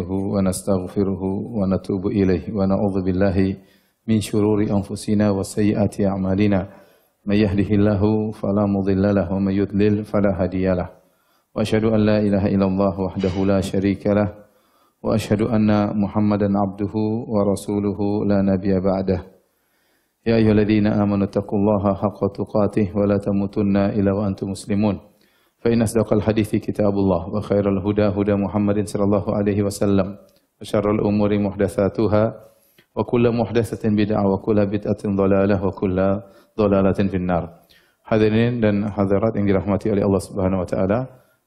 نستعينه ونستغفره ونتوب إليه ونعوذ بالله من شرور أنفسنا وسيئات أعمالنا من يهده الله فلا مضل له ومن يضلل فلا هادي له وأشهد أن لا إله إلا الله وحده لا شريك له وأشهد أن محمدا عبده ورسوله لا نبي بعده يا أيها الذين آمنوا اتقوا الله حق تقاته ولا تموتن إلا وأنتم مسلمون فإن أصدق الحديث كتاب الله وخير الهدى هدى محمد صلى الله عليه وسلم وشر الأمور محدثاتها وكل محدثة بدعة وكل بدعة ضلالة وكل ضلالة في النار. Hadirin dan hadirat yang dirahmati oleh Allah Subhanahu wa taala,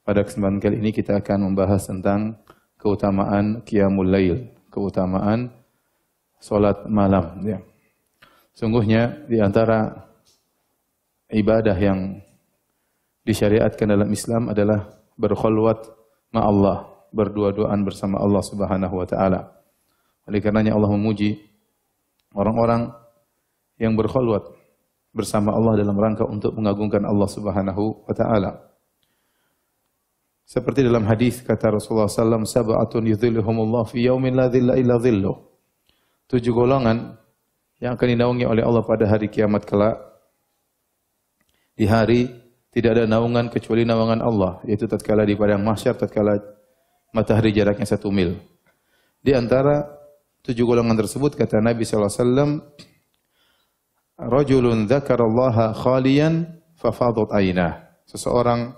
pada kesempatan kali ini kita akan membahas tentang keutamaan qiyamul lail, keutamaan salat malam ya. Sungguhnya di antara ibadah yang disyariatkan dalam Islam adalah berkhulwat ma Allah, berdua-duaan bersama Allah Subhanahu wa taala. Oleh karenanya Allah memuji orang-orang yang berkhulwat bersama Allah dalam rangka untuk mengagungkan Allah Subhanahu wa taala. Seperti dalam hadis kata Rasulullah sallallahu alaihi wasallam, sab'atun yudhilluhumullah fi yaumin la dhilla illa dhilluh. 7 golongan yang akan dinaungi oleh Allah pada hari kiamat kelak. Di hari tidak ada naungan kecuali naungan Allah, yaitu tatkala di padang mahsyar, tatkala matahari jaraknya 1 mil. Di antara 7 golongan tersebut kata Nabi sallallahu alaihi wasallam, rajulun dzakarallaha khaliyan fafadat ainah. Seseorang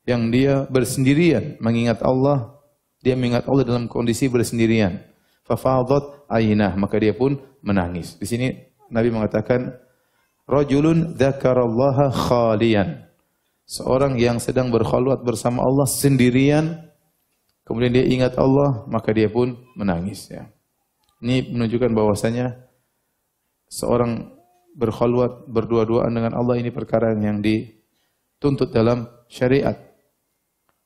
yang dia bersendirian mengingat Allah, dia mengingat Allah dalam kondisi bersendirian. Fafadat ainah, maka dia pun menangis. Di sini Nabi mengatakan rajulun dzakarallaha khaliyan. Seorang yang sedang berkhulwat bersama Allah sendirian, kemudian dia ingat Allah, maka dia pun menangis. Ya. Ini menunjukkan bahwasanya seorang berkhulwat berdua-duaan dengan Allah ini perkara yang dituntut dalam syariat.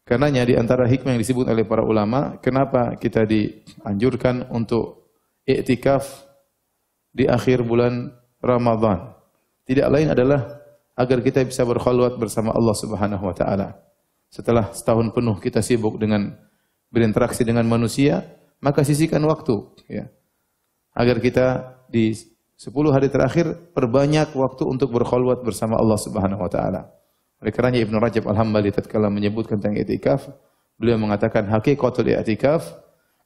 Karenanya di antara hikmah yang disebut oleh para ulama, kenapa kita dianjurkan untuk i'tikaf di akhir bulan Ramadan? Tidak lain adalah agar kita bisa berkhulwat bersama Allah Subhanahu wa taala. Setelah setahun penuh kita sibuk dengan berinteraksi dengan manusia, maka sisihkan waktu ya. Agar kita di 10 hari terakhir perbanyak waktu untuk berkhulwat bersama Allah Subhanahu wa taala. Oleh karenanya Ibnu Rajab Al-Hambali tatkala menyebutkan tentang i'tikaf, beliau mengatakan hakikatul i'tikaf,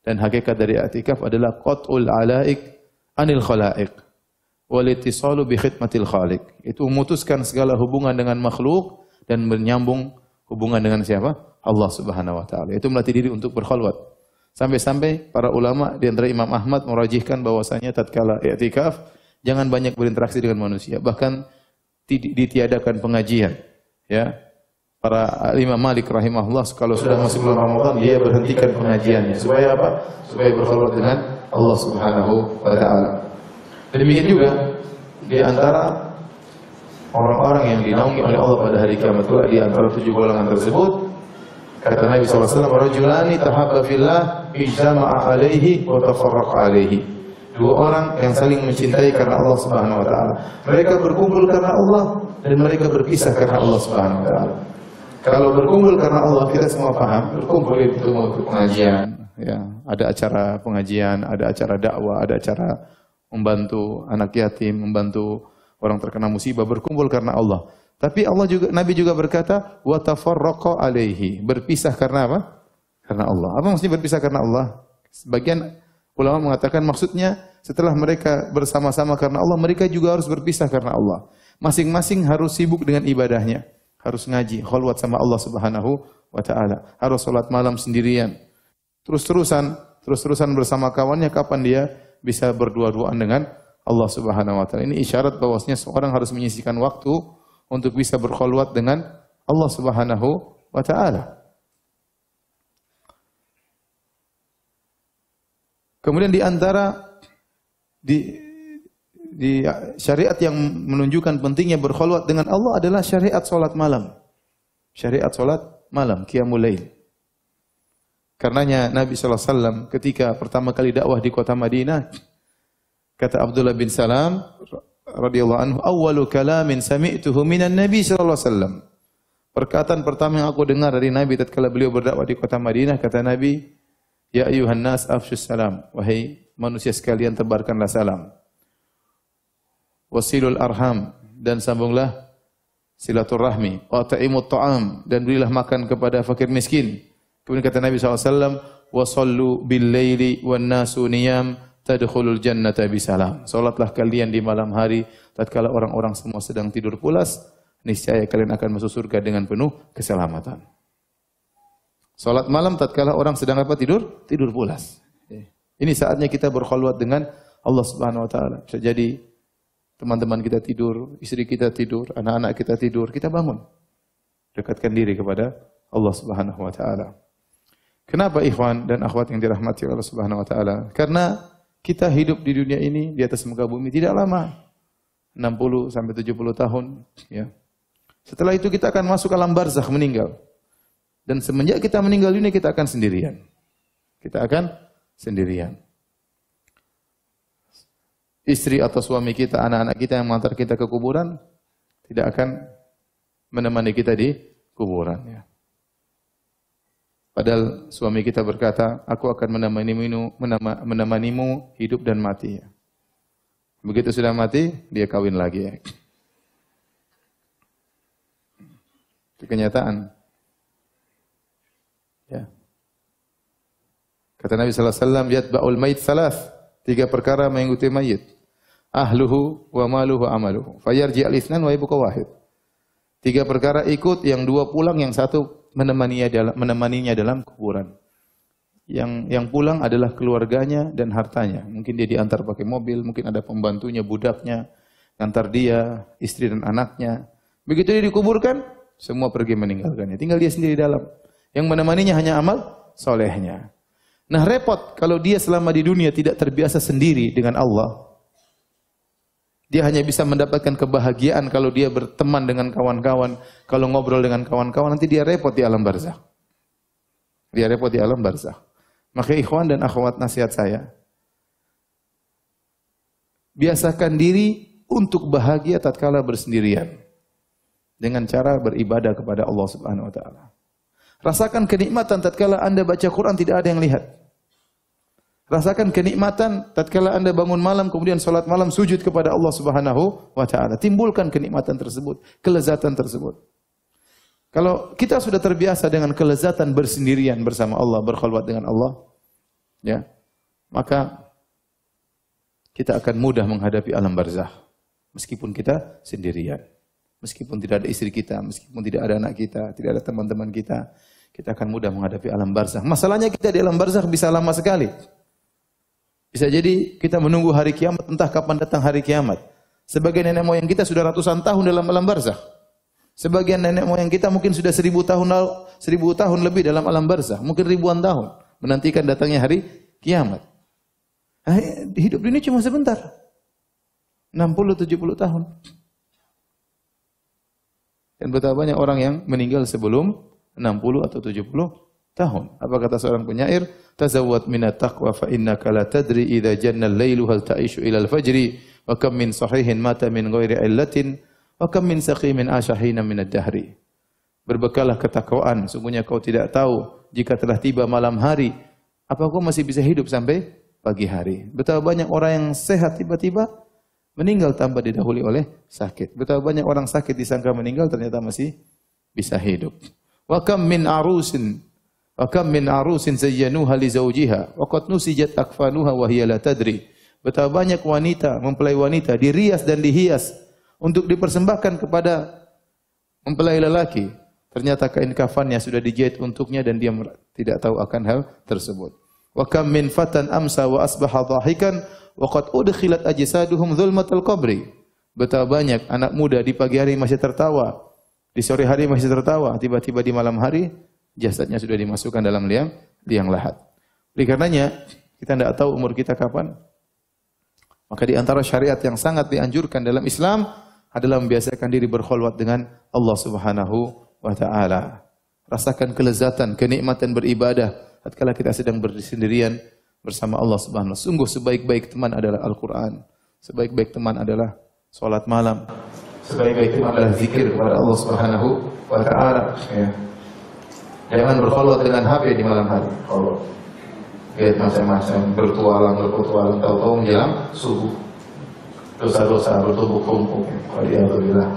dan hakikat dari i'tikaf adalah qat'ul alaik anil khalaiq wal ittisalu bi khidmatil khaliq. Itu memutuskan segala hubungan dengan makhluk dan menyambung hubungan dengan siapa? Allah Subhanahu wa taala. Itu melatih diri untuk berkhulwat. Sampai-sampai para ulama di antara Imam Ahmad merajihkan bahwasanya tatkala i'tikaf jangan banyak berinteraksi dengan manusia, bahkan ditiadakan pengajian. Ya. Para Imam Malik rahimahullah kalau sudah masuk bulan Ramadan dia berhentikan pengajiannya supaya apa? Supaya berkhulwat dengan Allah Subhanahu wa taala. Demikian juga di antara orang-orang yang dinaungi oleh Allah pada hari kiamat kelak, di antara 7 golongan tersebut kata Nabi sallallahu alaihi wasallam, rajulani tahabba fillah ijtama'a alaihi wa tafarraqa alaihi. 2 orang yang saling mencintai karena Allah Subhanahu wa taala. Mereka berkumpul karena Allah dan mereka berpisah karena Allah Subhanahu wa taala. Kalau berkumpul karena Allah kita semua paham, berkumpul itu untuk pengajian, ya, ada acara pengajian, ada acara dakwah, ada acara membantu anak yatim, membantu orang terkena musibah, berkumpul karena Allah. Tapi Allah juga, Nabi juga berkata, wa tafarraqa alaihi, berpisah karena apa? Karena Allah. Apa maksudnya berpisah karena Allah? Sebagian ulama mengatakan maksudnya setelah mereka bersama-sama karena Allah, mereka juga harus berpisah karena Allah. Masing-masing harus sibuk dengan ibadahnya, harus ngaji, khulwat sama Allah Subhanahu wa taala, harus salat malam sendirian. Terus-terusan bersama kawannya, kapan dia bisa berdua-duaan dengan Allah Subhanahu wa taala. Ini isyarat bahwasanya seorang harus menyisihkan waktu untuk bisa berkhulwat dengan Allah Subhanahu wa taala. Kemudian di antara di syariat yang menunjukkan pentingnya berkhulwat dengan Allah adalah syariat salat malam. Syariat salat malam, qiyamul lail. Karenanya Nabi sallallahu alaihi wasallam ketika pertama kali dakwah di kota Madinah, kata Abdullah bin Salam radhiyallahu anhu, awwalu kalamin sami'tuhu minan Nabi sallallahu alaihi wasallam. Perkataan pertama yang aku dengar dari Nabi tatkala beliau berdakwah di kota Madinah, kata Nabi, Ya ayuhan nas afshus salam. Wahai manusia sekalian, tebarkanlah salam. Wasilul arham, dan sambunglah silaturahmi. Wa ta'imut ta'am, dan berilah makan kepada fakir miskin. Kemudian kata Nabi SAW, wa sallu bil laili wan nasu niyam tadkhulul jannata bisalam. Salatlah kalian di malam hari tatkala orang-orang semua sedang tidur pulas, niscaya kalian akan masuk surga dengan penuh keselamatan. Salat malam tatkala orang sedang apa? Tidur pulas. Ini saatnya kita berkhulwat dengan Allah Subhanahu wa taala. Bisa jadi teman-teman kita tidur, istri kita tidur, anak-anak kita tidur, kita bangun. Dekatkan diri kepada Allah Subhanahu wa taala. Kenapa ikhwan dan akhwat yang dirahmati Allah Subhanahu wa taala? Karena kita hidup di dunia ini di atas muka bumi tidak lama. 60 sampai 70 tahun, ya. Setelah itu kita akan masuk alam barzakh, meninggal. Dan semenjak kita meninggal dunia kita akan sendirian. Kita akan sendirian. Istri atau suami kita, anak-anak kita yang mengantar kita ke kuburan tidak akan menemani kita di kuburan, ya. Padahal suami kita berkata, aku akan menemanimu hidup dan mati. Begitu sudah mati, dia kawin lagi. Itu kenyataan. Ya. Kata Nabi sallallahu alaihi wasallam, yatba'ul mayit salas. 3 perkara mengikuti mayit. Ahluhu wa maluhu wa amaluhu. Fayarji al-itsnan wa yabqa wahid. 3 perkara ikut, yang 2 pulang, yang 1 menemaninya dalam kuburan. Yang pulang adalah keluarganya dan hartanya. Mungkin dia diantar pakai mobil, mungkin ada pembantunya, budaknya, ngantar dia, istri dan anaknya. Begitu dia dikuburkan, semua pergi meninggalkannya. Tinggal dia sendiri dalam. Yang menemaninya hanya amal solehnya. Nah, repot kalau dia selama di dunia tidak terbiasa sendiri dengan Allah. Dia hanya bisa mendapatkan kebahagiaan kalau dia berteman dengan kawan-kawan, kalau ngobrol dengan kawan-kawan, nanti dia repot di alam barzakh. Dia repot di alam barzakh. Maka ikhwan dan akhwat, nasihat saya, biasakan diri untuk bahagia tatkala bersendirian dengan cara beribadah kepada Allah Subhanahu wa taala. Rasakan kenikmatan tatkala Anda baca Quran tidak ada yang lihat. Rasakan kenikmatan tatkala Anda bangun malam kemudian salat malam sujud kepada Allah Subhanahu wa taala. Timbulkan kenikmatan tersebut, kelezatan tersebut. Kalau kita sudah terbiasa dengan kelezatan bersendirian bersama Allah, berkhulwat dengan Allah, ya, maka kita akan mudah menghadapi alam barzakh meskipun kita sendirian. Meskipun tidak ada istri kita, meskipun tidak ada anak kita, tidak ada teman-teman kita, kita akan mudah menghadapi alam barzakh. Masalahnya kita di alam barzakh bisa lama sekali. Bisa jadi kita menunggu hari kiamat, entah kapan datang hari kiamat. Sebagian nenek moyang kita sudah ratusan tahun dalam alam barzakh. Sebagian nenek moyang kita mungkin sudah 1000 tahun lebih dalam alam barzakh, mungkin ribuan tahun menantikan datangnya hari kiamat. Nah, hidup ini cuma sebentar. 60-70 tahun. Dan betapa banyak orang yang meninggal sebelum 60 atau 70 tahun. Apa kata seorang penyair? Tazawwad minat taqwa fa innaka la tadri idza janna al-lailu hal ta'ishu ila al-fajri wa kam min sahihin mata min ghairi illatin wa kam min saqimin ashahina min ad-dahri. Berbekallah ketakwaan, sungguhnya kau tidak tahu jika telah tiba malam hari, apa kau masih bisa hidup sampai pagi hari. Betapa banyak orang yang sehat tiba-tiba meninggal tanpa didahului oleh sakit. Betapa banyak orang sakit disangka meninggal ternyata masih bisa hidup. Wa kam min arusin zayyanuha li zawjiha wa qad nusijat akfanuha wa hiya la tadri. Betapa banyak wanita, mempelai wanita dirias dan dihias untuk dipersembahkan kepada mempelai lelaki. Ternyata kain kafannya sudah dijahit untuknya dan dia tidak tahu akan hal tersebut. Wa kam min fatan amsa wa asbaha dhahikan wa qad udkhilat ajsaduhum dhulmatal qabri. Betapa banyak anak muda di pagi hari masih tertawa, di sore hari masih tertawa, tiba-tiba di malam hari jasadnya sudah dimasukkan dalam liang lahat. Oleh karenanya, kita tidak tahu umur kita kapan. Maka di antara syariat yang sangat dianjurkan dalam Islam adalah membiasakan diri berkhulwat dengan Allah Subhanahu wa taala. Rasakan kelezatan, kenikmatan beribadah tatkala kita sedang bersendirian bersama Allah Subhanahu wa taala. Sungguh sebaik-baik teman adalah Al-Qur'an. Sebaik-baik teman adalah salat malam. Sebaik-baik teman adalah zikir kepada Allah Subhanahu wa taala, ya. Jangan berkhulwat dengan HP di malam hari. lihat macam-macam, bertualang, tahu-tahu menjelang subuh. Dosa-dosa bertumpuk-tumpuk. Waliyadzubillah.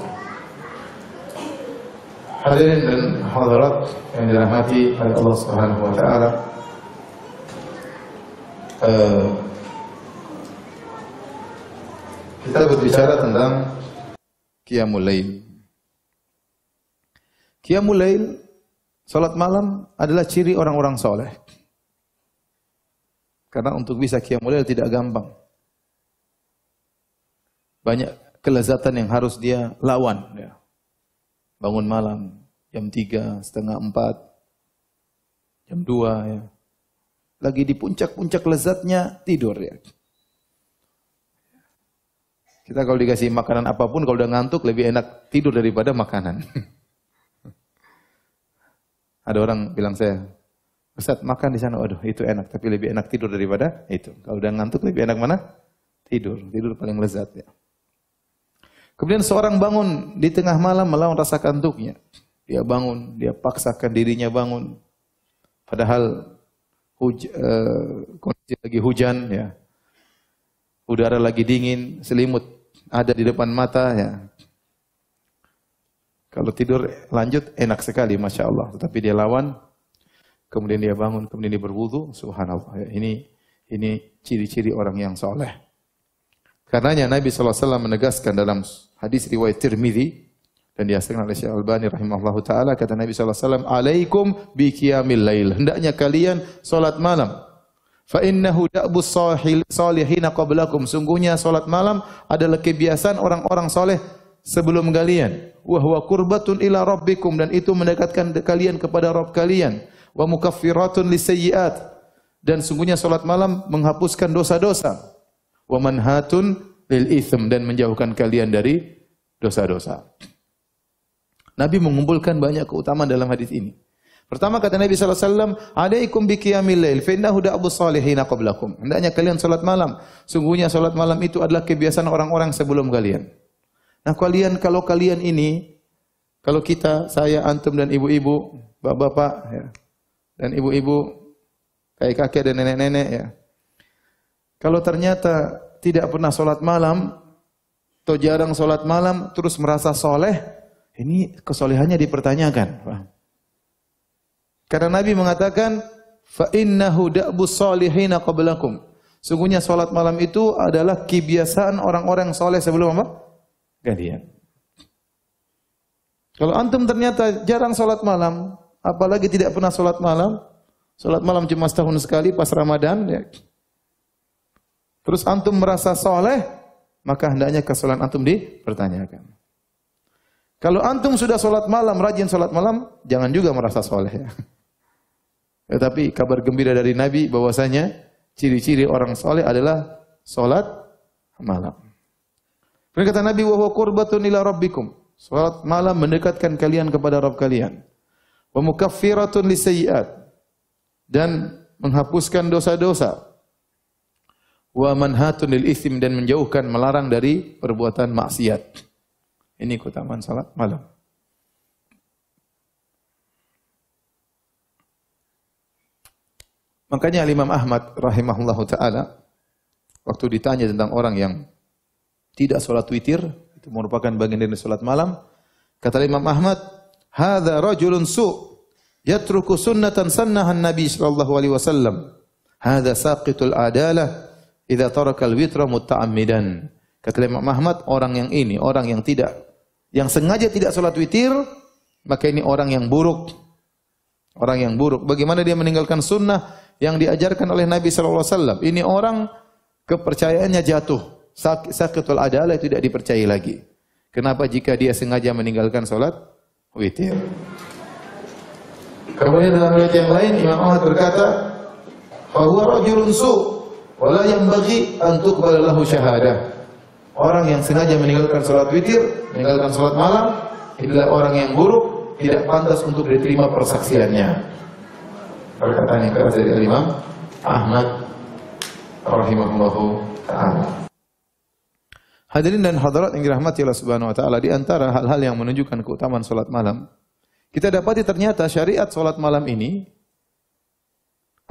Hadirin dan hadirat yang dirahmati oleh Allah Subhanahu wa taala. Kita berbicara tentang Qiyamul Lail. Qiyamul Lail, salat malam adalah ciri orang-orang soleh. Karena untuk bisa Qiyamul Lail tidak gampang. Banyak kelezatan yang harus dia lawan. Ya. Bangun malam, jam 3, setengah 4, jam 2. Ya. Lagi di puncak-puncak lezatnya, tidur. Ya. Kita kalau dikasih makanan apapun, kalau udah ngantuk, lebih enak tidur daripada makanan. Ada orang bilang saya, Ustaz makan di sana, waduh itu enak, tapi lebih enak tidur daripada itu. Kalau udah ngantuk lebih enak mana? Tidur paling lezat ya. Kemudian seorang bangun di tengah malam melawan rasa kantuknya. Dia bangun, dia paksakan dirinya bangun. Padahal kondisi lagi hujan ya. Udara lagi dingin, selimut ada di depan mata ya. Kalau tidur lanjut enak sekali Masya Allah. Tetapi dia lawan, kemudian dia bangun, kemudian dia berwudu. Subhanallah. Ini ciri-ciri orang yang soleh. Karenanya Nabi SAW menegaskan dalam hadis riwayat Tirmidzi dan dihasilkan oleh Syekh Albani rahimahullah ta'ala. Kata Nabi SAW, Alaikum bi qiyamil lail. Hendaknya kalian solat malam. Fa innahu da'bus salihina qablakum. Sungguhnya solat malam adalah kebiasaan orang-orang soleh sebelum kalian. Wa huwa qurbatun ila rabbikum. Dan itu mendekatkan kalian kepada Rabb kalian. Wa mukaffiratun lisayyi'at. Dan sungguhnya solat malam menghapuskan dosa-dosa. Wa manhatun lil itsm. Dan menjauhkan kalian dari dosa-dosa. Nabi mengumpulkan banyak keutamaan dalam hadis ini. Pertama kata Nabi SAW, Alaikum bi qiyamil lail, fa innahu da'bus salihina qablakum. Hendaknya kalian salat malam. Sungguhnya salat malam itu adalah kebiasaan orang-orang sebelum kalian. Nah kalau kalian ini, kalau kita, saya, antum dan ibu-ibu, bapak-bapak, ya, dan ibu-ibu, kakek-kakek dan nenek-nenek, ya. Kalau ternyata tidak pernah salat malam, atau jarang salat malam, terus merasa soleh, ini kesolehannya dipertanyakan. Paham? Karena Nabi mengatakan, fa innahu da'bus salihina qablakum. Sungguhnya salat malam itu adalah kebiasaan orang-orang soleh sebelum apa? Kalian. Kalau antum ternyata jarang salat malam, apalagi tidak pernah salat malam cuma setahun sekali pas Ramadan, ya. Terus antum merasa soleh, maka hendaknya kesalahan antum dipertanyakan. Kalau antum sudah salat malam, rajin salat malam, jangan juga merasa soleh, ya. Tetapi kabar gembira dari Nabi bahwasanya ciri-ciri orang soleh adalah salat malam. Kemudian kata Nabi, wa huwa qurbatun ila rabbikum. Salat malam mendekatkan kalian kepada Rabb kalian. Wa mukaffiratun lisayyi'at. Dan menghapuskan dosa-dosa. Wa manhatun lil itsm, dan menjauhkan, melarang dari perbuatan maksiat. Ini keutamaan salat malam. Makanya Imam Ahmad rahimahullahu ta'ala waktu ditanya tentang orang yang tidak salat witir, itu merupakan bagian dari salat malam, kata Imam Ahmad, hadza rajulun su' yatruku sunnatan sannahan Nabi sallallahu alaihi wasallam. Hadza saqitul adalah idza taraka al-witra muta'ammidan. Kata Imam Ahmad, orang yang ini, orang yang sengaja tidak salat witir, maka ini orang yang buruk. Orang yang buruk. Bagaimana dia meninggalkan sunnah yang diajarkan oleh Nabi sallallahu alaihi wasallam? Ini orang kepercayaannya jatuh. Saqitul adalah tidak dipercayai lagi. Kenapa jika dia sengaja meninggalkan salat witir? Kemudian dalam riwayat yang lain Imam Ahmad berkata, "Fa huwa rajulun su' wa la yanbaghi an tuqbala lahu syahadah." Orang yang sengaja meninggalkan salat witir, meninggalkan salat malam, adalah orang yang buruk, tidak pantas untuk diterima persaksiannya. Perkataan yang keras dari Imam Ahmad rahimahullahu ta'ala. Hadirin dan hadirat yang dirahmati Allah Subhanahu wa taala, di antara hal-hal yang menunjukkan keutamaan salat malam, kita dapati ternyata syariat salat malam ini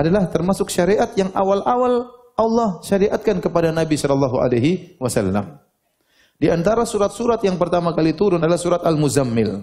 adalah termasuk syariat yang awal-awal Allah syariatkan kepada Nabi sallallahu alaihi wasallam. Di antara surat-surat yang pertama kali turun adalah surat Al-Muzammil.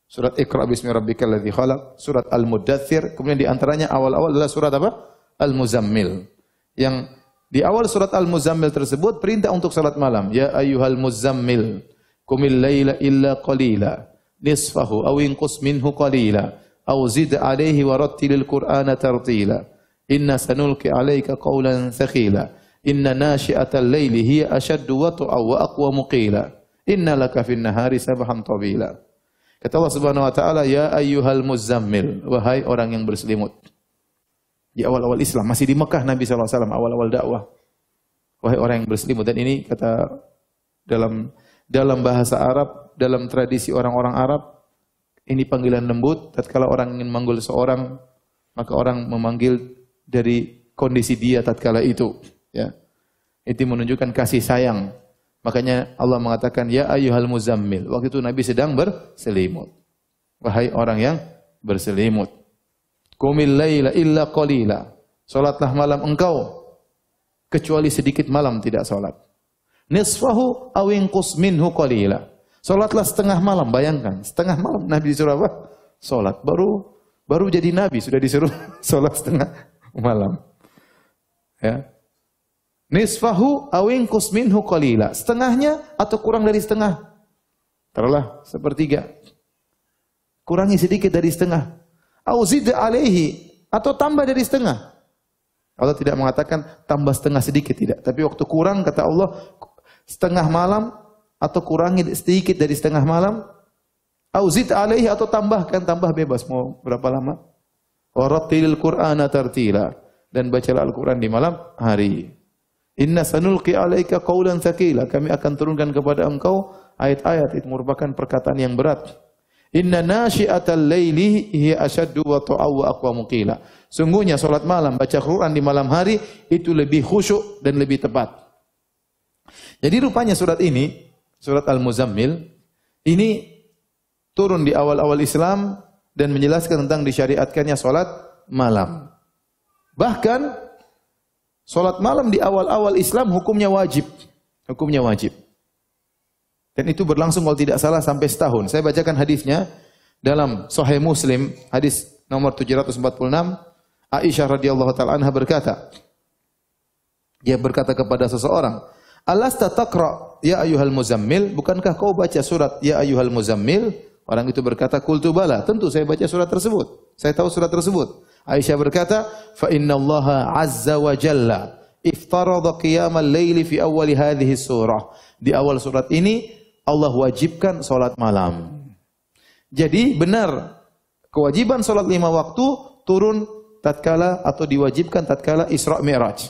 Surat Iqra bismi rabbikal ladzi khalaq, surat Al-Muddatsir, kemudian di antaranya awal-awal adalah surat apa? Al-Muzammil. Yang di awal surat Al-Muzammil tersebut perintah untuk salat malam. Ya ayyuhal muzammil, qumil laila illa qalila, nisfahu aw inqus minhu qalila, aw zid alaihi warattilil qur'ana tartila. Inna sanulqi 'alaika qawlan tsaqila. Inna nashi'atal laili hiya ashaddu wat'a wa aqwamu qila. Inna laka fin nahari sabhan tawila. Kata Allah Subhanahu wa taala, ya ayyuhal muzammil, wahai orang yang berselimut. Di awal-awal Islam, masih di Mekah Nabi sallallahu alaihi wasallam, awal-awal dakwah. Wahai orang yang berselimut, dan ini kata dalam bahasa Arab, dalam tradisi orang-orang Arab, ini panggilan lembut. Tatkala orang ingin memanggil seorang, maka orang memanggil dari kondisi dia tatkala itu, ya. Itu menunjukkan kasih sayang. Makanya Allah mengatakan ya ayyuhal muzammil. Waktu itu Nabi sedang berselimut. Wahai orang yang berselimut. Qumil laila illa qalila. Salatlah malam engkau kecuali sedikit malam tidak salat. Nisfahu aw inqus minhu qalila. Salatlah setengah malam, bayangkan, setengah malam Nabi disuruh apa? Salat. Baru jadi nabi sudah disuruh salat setengah malam. Ya. Nisfahu aw inqus minhu qalila. Setengahnya atau kurang dari setengah. Taruhlah sepertiga. Kurangi sedikit dari setengah. Aw zid alaihi, atau tambah dari setengah. Allah tidak mengatakan tambah setengah sedikit, tidak. Tapi waktu kurang kata Allah setengah malam atau kurangi sedikit dari setengah malam. Aw zid alaihi, atau tambah bebas mau berapa lama. Warattilil qur'ana tartila, dan bacalah Al-Qur'an di malam hari. Inna sanulqi 'alaika qawlan tsaqila, kami akan turunkan kepada engkau ayat-ayat itu merupakan perkataan yang berat. Inna nashi'atal laili hiya ashaddu wat'a wa aqwamu qila. Sungguhnya salat malam, baca Quran di malam hari itu lebih khusyuk dan lebih tepat. Jadi rupanya surat ini, surat Al-Muzammil ini turun di awal-awal Islam dan menjelaskan tentang disyariatkannya salat malam. Bahkan salat malam di awal-awal Islam hukumnya wajib. Hukumnya wajib. Dan itu berlangsung kalau tidak salah sampai setahun. Saya bacakan hadisnya dalam Sahih Muslim, hadis nomor 746. Aisyah radhiyallahu taala anha berkata, dia berkata kepada seseorang, "Alasta taqra ya ayyuhal muzammil? Bukankah kau baca surat ya ayyuhal muzammil?" Orang itu berkata, "Qultu bala." Tentu saya baca surat tersebut. Saya tahu surat tersebut. Aisyah berkata, "Fa innallaha azza wa jalla iftarada qiyamal laili fi awwali hadhihi surah." Di awal surat ini Allah wajibkan salat malam. Jadi benar kewajiban salat 5 waktu turun tatkala atau diwajibkan tatkala Isra Mi'raj.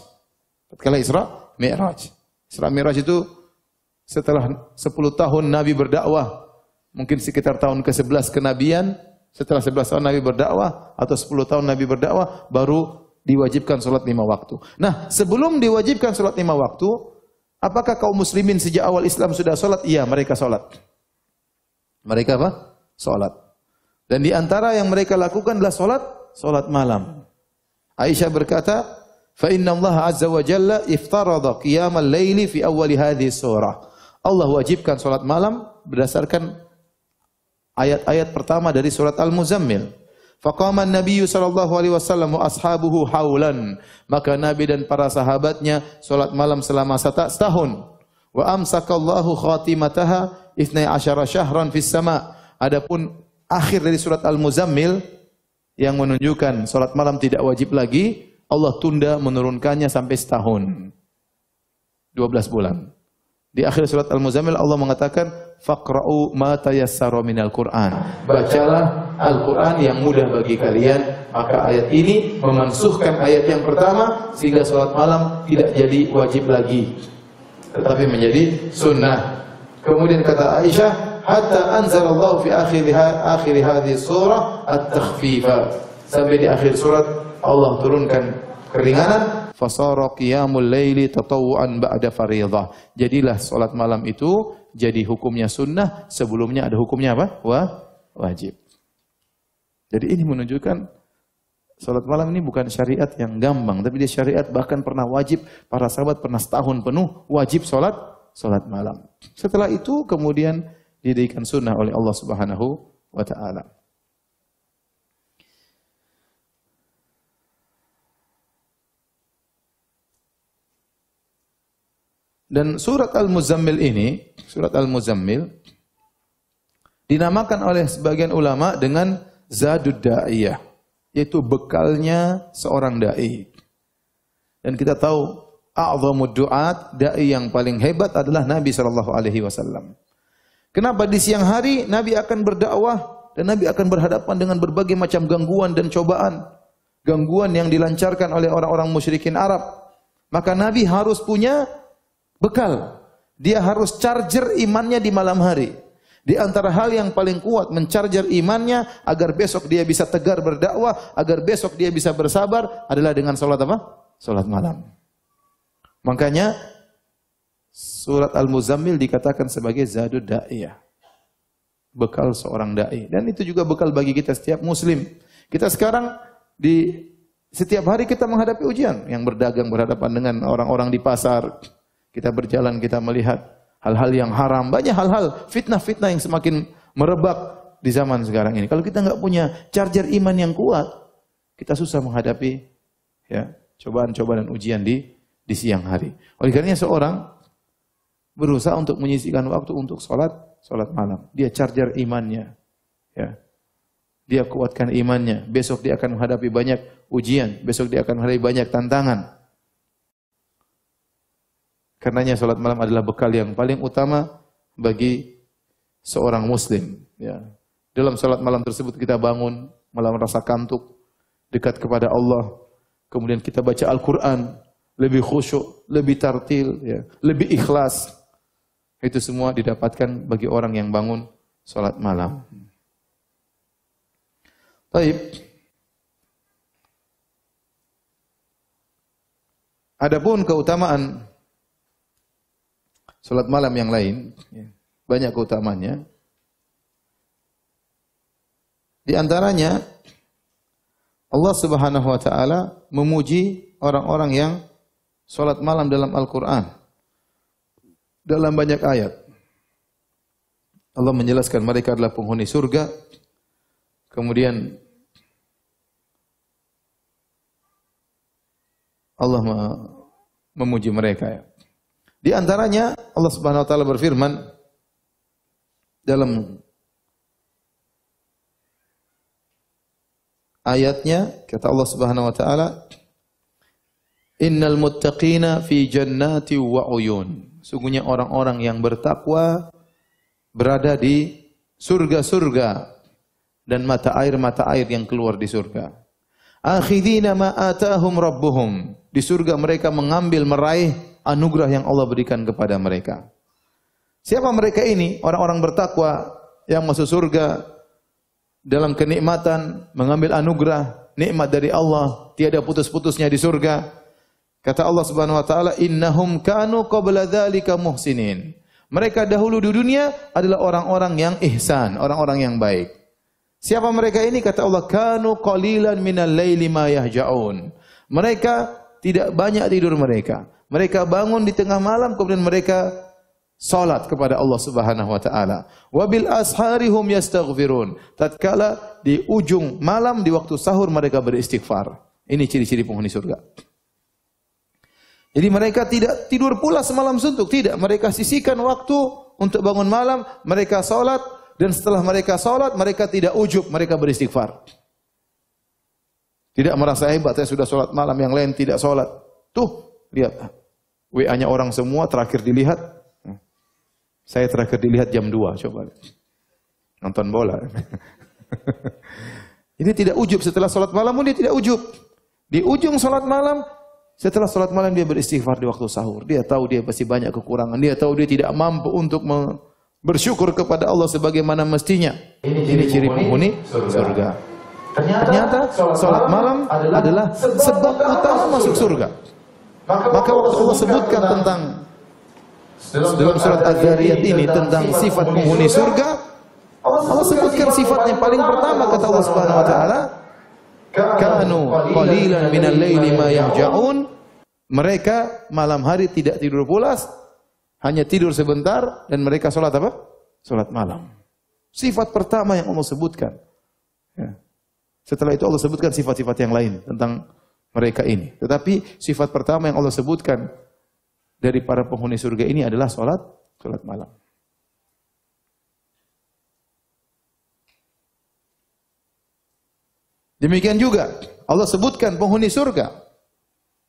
Tatkala Isra Mi'raj. Isra Mi'raj itu setelah 10 tahun Nabi berdakwah, mungkin sekitar tahun ke-11 kenabian. Setelah 11 tahun Nabi berdakwah atau 10 tahun Nabi berdakwah baru diwajibkan salat 5 waktu. Nah, sebelum diwajibkan salat 5 waktu, apakah kaum muslimin sejak awal Islam sudah salat? Iya, mereka salat. Mereka apa? Salat. Dan di antara yang mereka lakukan adalah salat malam. Aisyah berkata, "Fa inna Allah azza wa jalla iftarada qiyamal laili fi awwali hadhihi surah." Allah wajibkan salat malam berdasarkan ayat-ayat pertama dari surat Al-Muzammil. Faqama an-nabiy sallallahu alaihi wasallam wa ashabuhu haulan. Maka Nabi dan para sahabatnya salat malam selama setahun. Wa amsakallahu khatimataha 12 syahran fis sama. Adapun akhir dari surat Al-Muzammil yang menunjukkan salat malam tidak wajib lagi, Allah tunda menurunkannya sampai setahun. 12 bulan. Di akhir surat Al-Muzammil Allah mengatakan faqra'u ma tayassara minal Qur'an. Bacalah Al-Qur'an yang mudah bagi kalian. Maka ayat ini memansuhkan ayat yang pertama sehingga salat malam tidak jadi wajib lagi tetapi menjadi sunnah. Kemudian kata Aisyah, hatta anzalallahu fi akhir hadhihi surah at-takhfifa. Sampai di akhir surat Allah turunkan keringanan. Fasara qiyamul laili tatawuan ba'da fardhah. Jadilah salat malam itu jadi hukumnya sunnah, sebelumnya ada hukumnya apa? Wajib. Jadi ini menunjukkan Salat malam ini bukan syariat yang gampang, tapi dia syariat bahkan pernah wajib, para sahabat pernah setahun penuh wajib salat malam. Setelah itu kemudian dijadikan sunnah oleh Allah Subhanahu wa taala. Dan surat Al-Muzammil ini, surat Al-Muzammil dinamakan oleh sebagian ulama dengan Zadud Da'iyah, yaitu bekalnya seorang dai. Dan kita tahu a'zamud du'at, dai yang paling hebat adalah Nabi sallallahu alaihi wasallam. Kenapa di siang hari Nabi akan berdakwah dan Nabi akan berhadapan dengan berbagai macam gangguan dan cobaan, gangguan yang dilancarkan oleh orang-orang musyrikin Arab. Maka Nabi harus punya bekal. Dia harus charger imannya di malam hari. Di antara hal yang paling kuat mencarger imannya agar besok dia bisa tegar berdakwah, agar besok dia bisa bersabar adalah dengan salat apa? Salat malam. Makanya surat Al-Muzammil dikatakan sebagai Zadud Da'iyah. Bekal seorang dai. Dan itu juga bekal bagi kita setiap muslim. Kita sekarang di setiap hari kita menghadapi ujian, yang berdagang berhadapan dengan orang-orang di pasar. Kita berjalan, kita melihat hal-hal yang haram, banyak hal-hal fitnah-fitnah yang semakin merebak di zaman sekarang ini. Kalau kita enggak punya charger iman yang kuat, kita susah menghadapi ya cobaan-cobaan dan ujian di siang hari. Oleh karenanya seorang berusaha untuk menyisihkan waktu untuk salat malam. Dia charger imannya, ya. Dia kuatkan imannya. Besok dia akan menghadapi banyak ujian, besok dia akan menghadapi banyak tantangan. Karenanya salat malam adalah bekal yang paling utama bagi seorang muslim. Ya. Dalam salat malam tersebut kita bangun malam rasa kantuk, dekat kepada Allah. Kemudian kita baca Al-Quran, lebih khusyuk, lebih tartil, ya, lebih ikhlas. Itu semua didapatkan bagi orang yang bangun salat malam. Baik. Adapun keutamaan salat malam yang lain, banyak keutamaannya. Di antaranya, Allah Subhanahu wa taala memuji orang-orang yang salat malam dalam Al-Quran. Dalam banyak ayat. Allah menjelaskan mereka adalah penghuni surga. Kemudian Allah memuji mereka, ya. Di antaranya Allah Subhanahu wa taala berfirman dalam ayatnya, kata Allah Subhanahu wa taala, "Innal muttaqina fi jannati wa uyun." Sungguhnya orang-orang yang bertakwa berada di surga-surga dan mata air yang keluar di surga. Akhidina ma atahum rabbuhum. Di surga mereka mengambil, meraih anugerah yang Allah berikan kepada mereka. Siapa mereka ini? Orang-orang bertakwa yang masuk surga dalam kenikmatan, mengambil anugerah, nikmat dari Allah, tiada putus-putusnya di surga. Kata Allah Subhanahu wa taala, "Innahum kanu qabla dzalika muhsinin." Mereka dahulu di dunia adalah orang-orang yang ihsan, orang-orang yang baik. Siapa mereka ini? Kata Allah, "Kanu qalilan minal laili ma yahja'un." Mereka tidak banyak tidur mereka. Mereka bangun di tengah malam, kemudian mereka salat kepada Allah Subhanahu wa taala. Wa bil asharihum yastaghfirun. Tatkala di ujung malam di waktu sahur mereka beristighfar. Ini ciri-ciri penghuni surga. Jadi mereka tidak tidur pula semalam suntuk, tidak. Mereka sisihkan waktu untuk bangun malam, mereka salat, dan setelah mereka salat mereka tidak ujub, mereka beristighfar. Tidak merasa hebat, saya sudah salat malam, yang lain tidak salat. Tuh, lihat. WA-nya orang semua terakhir dilihat. Saya terakhir dilihat jam 2, coba. Nonton bola. Ini tidak ujub, setelah salat malam pun dia tidak ujub. Di ujung salat malam, setelah salat malam dia beristighfar di waktu sahur. Dia tahu dia pasti banyak kekurangan. Dia tahu dia tidak mampu untuk bersyukur kepada Allah sebagaimana mestinya. Ini ciri penghuni surga. Ternyata salat malam adalah sebab utama masuk surga. Maka waktu Allah sebutkan tentang dalam surat Az-Zariyat ini tentang sifat penghuni surga, Allah sebutkan sifatnya paling pertama, kata Allah Subhanahu wa taala, kanu qalilan minal laili ma yahja'un. Mereka malam hari tidak tidur pulas, hanya tidur sebentar, dan mereka salat apa? Salat malam. Sifat pertama yang Allah sebutkan. Ya. Setelah itu Allah sebutkan sifat-sifat yang lain tentang mereka ini. Tetapi sifat pertama yang Allah sebutkan dari para penghuni surga ini adalah salat malam. Demikian juga Allah sebutkan penghuni surga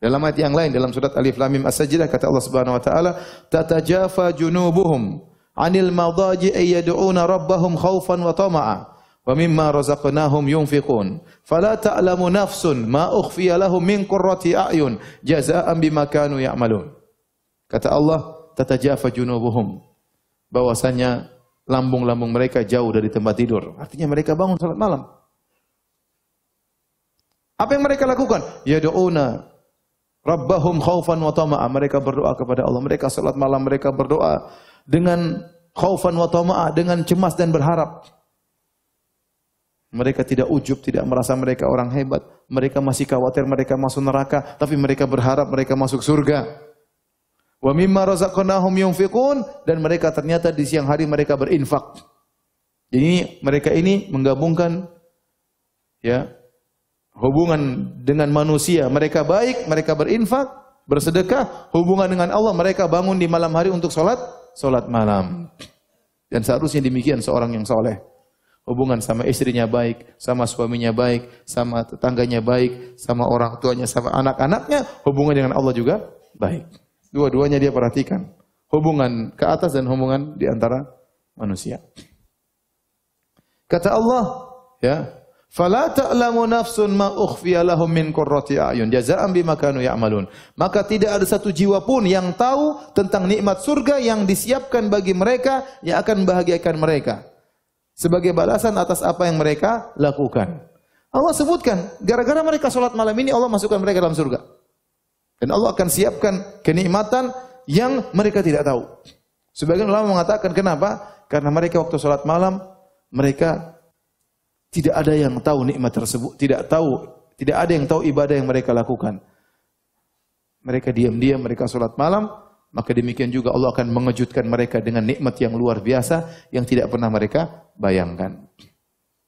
dalam ayat yang lain, dalam surat Alif Lam Mim As-Sajdah, kata Allah Subhanahu wa taala, "Tatajafa junubuhum 'anil madaji'i yad'una rabbahum khaufan wa tama'a wa mimma razaqnahum yunfiqun fala ta'lamu nafsun ma ukhfiya lahum min qurrati a'yun jazaa'an bima kanu ya'malun." Kata Allah, "Tatajafa junubuhum," bahwasanya lambung-lambung mereka jauh dari tempat tidur. Artinya mereka bangun salat malam. Apa yang mereka lakukan? Yad'una Rabbahum khaufan wa tama'a. Mereka berdoa kepada Allah. Mereka salat malam, mereka berdoa dengan khaufan wa tama'a, dengan cemas dan berharap. Mereka tidak ujub, tidak merasa mereka orang hebat. Mereka masih khawatir mereka masuk neraka, tapi mereka berharap mereka masuk surga. Wa mimma razaqnahum yunfiqun, dan mereka ternyata di siang hari mereka berinfak. Jadi mereka ini menggabungkan hubungan dengan manusia, mereka baik, mereka berinfak, bersedekah, hubungan dengan Allah, mereka bangun di malam hari untuk salat malam. Dan seharusnya demikian seorang yang soleh. Hubungan sama istrinya baik, sama suaminya baik, sama tetangganya baik, sama orang tuanya, sama anak-anaknya, hubungan dengan Allah juga baik. Dua-duanya dia perhatikan. Hubungan ke atas dan hubungan di antara manusia. Kata Allah, "Fala ta'lamu nafsun ma ukhfiya lahum min qurrati a'yun jazaa'an bima kanu ya'malun." Maka tidak ada satu jiwa pun yang tahu tentang nikmat surga yang disiapkan bagi mereka yang akan membahagiakan mereka sebagai balasan atas apa yang mereka lakukan. Allah sebutkan, gara-gara mereka salat malam ini Allah masukkan mereka dalam surga. Dan Allah akan siapkan kenikmatan yang mereka tidak tahu. Sebagian ulama mengatakan kenapa? Karena mereka waktu salat malam mereka tidak ada yang tahu nikmat tersebut, tidak ada yang tahu ibadah yang mereka lakukan. Mereka diam-diam, mereka salat malam, maka demikian juga Allah akan mengejutkan mereka dengan nikmat yang luar biasa yang tidak pernah mereka bayangkan.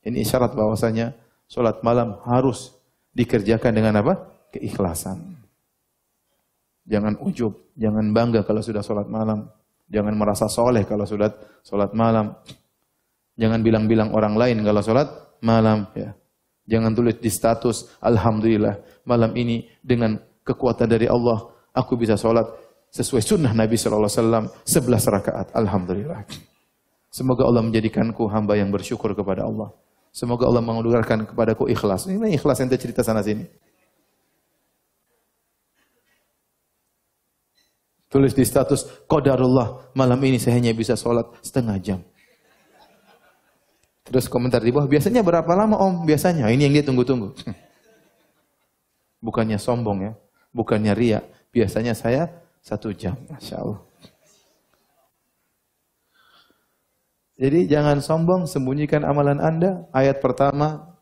Ini isyarat bahwasanya salat malam harus dikerjakan dengan apa? Keikhlasan. Jangan ujub, jangan bangga kalau sudah salat malam, jangan merasa soleh kalau sudah salat malam. Jangan bilang-bilang orang lain kalau salat malam, Jangan tulis di status, alhamdulillah malam ini dengan kekuatan dari Allah aku bisa salat sesuai sunnah Nabi SAW 11 rakaat. Alhamdulillah. Semoga Allah menjadikanku hamba yang bersyukur kepada Allah. Semoga Allah menganugerahkan kepadaku ikhlas. Ini ikhlas yang cerita sana sini. Tulis di status, qadarullah malam ini saya hanya bisa salat setengah jam. Terus komentar di bawah, biasanya berapa lama om? Biasanya, ini yang dia tunggu-tunggu. Bukannya sombong bukannya ria. Biasanya saya 1 jam, Masya Allah. Jadi jangan sombong, sembunyikan amalan Anda. Ayat pertama,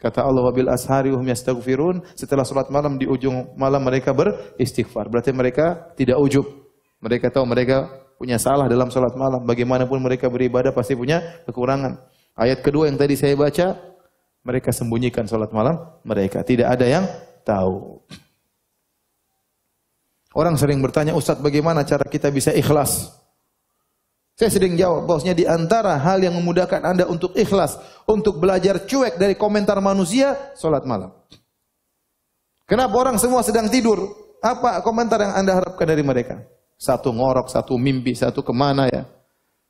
kata Allah, wabil ashari hum yastaghfirun. Setelah salat malam, di ujung malam mereka beristighfar. Berarti mereka tidak ujub. Mereka tahu mereka punya salah dalam salat malam. Bagaimanapun mereka beribadah pasti punya kekurangan. Ayat kedua yang tadi saya baca, mereka sembunyikan salat malam mereka. Tidak ada yang tahu. Orang sering bertanya, Ustaz bagaimana cara kita bisa ikhlas? Saya sering jawab, bahwasanya di antara hal yang memudahkan Anda untuk ikhlas, untuk belajar cuek dari komentar manusia, salat malam. Kenapa orang semua sedang tidur? Apa komentar yang Anda harapkan dari mereka? Satu ngorok, satu mimpi, satu kemana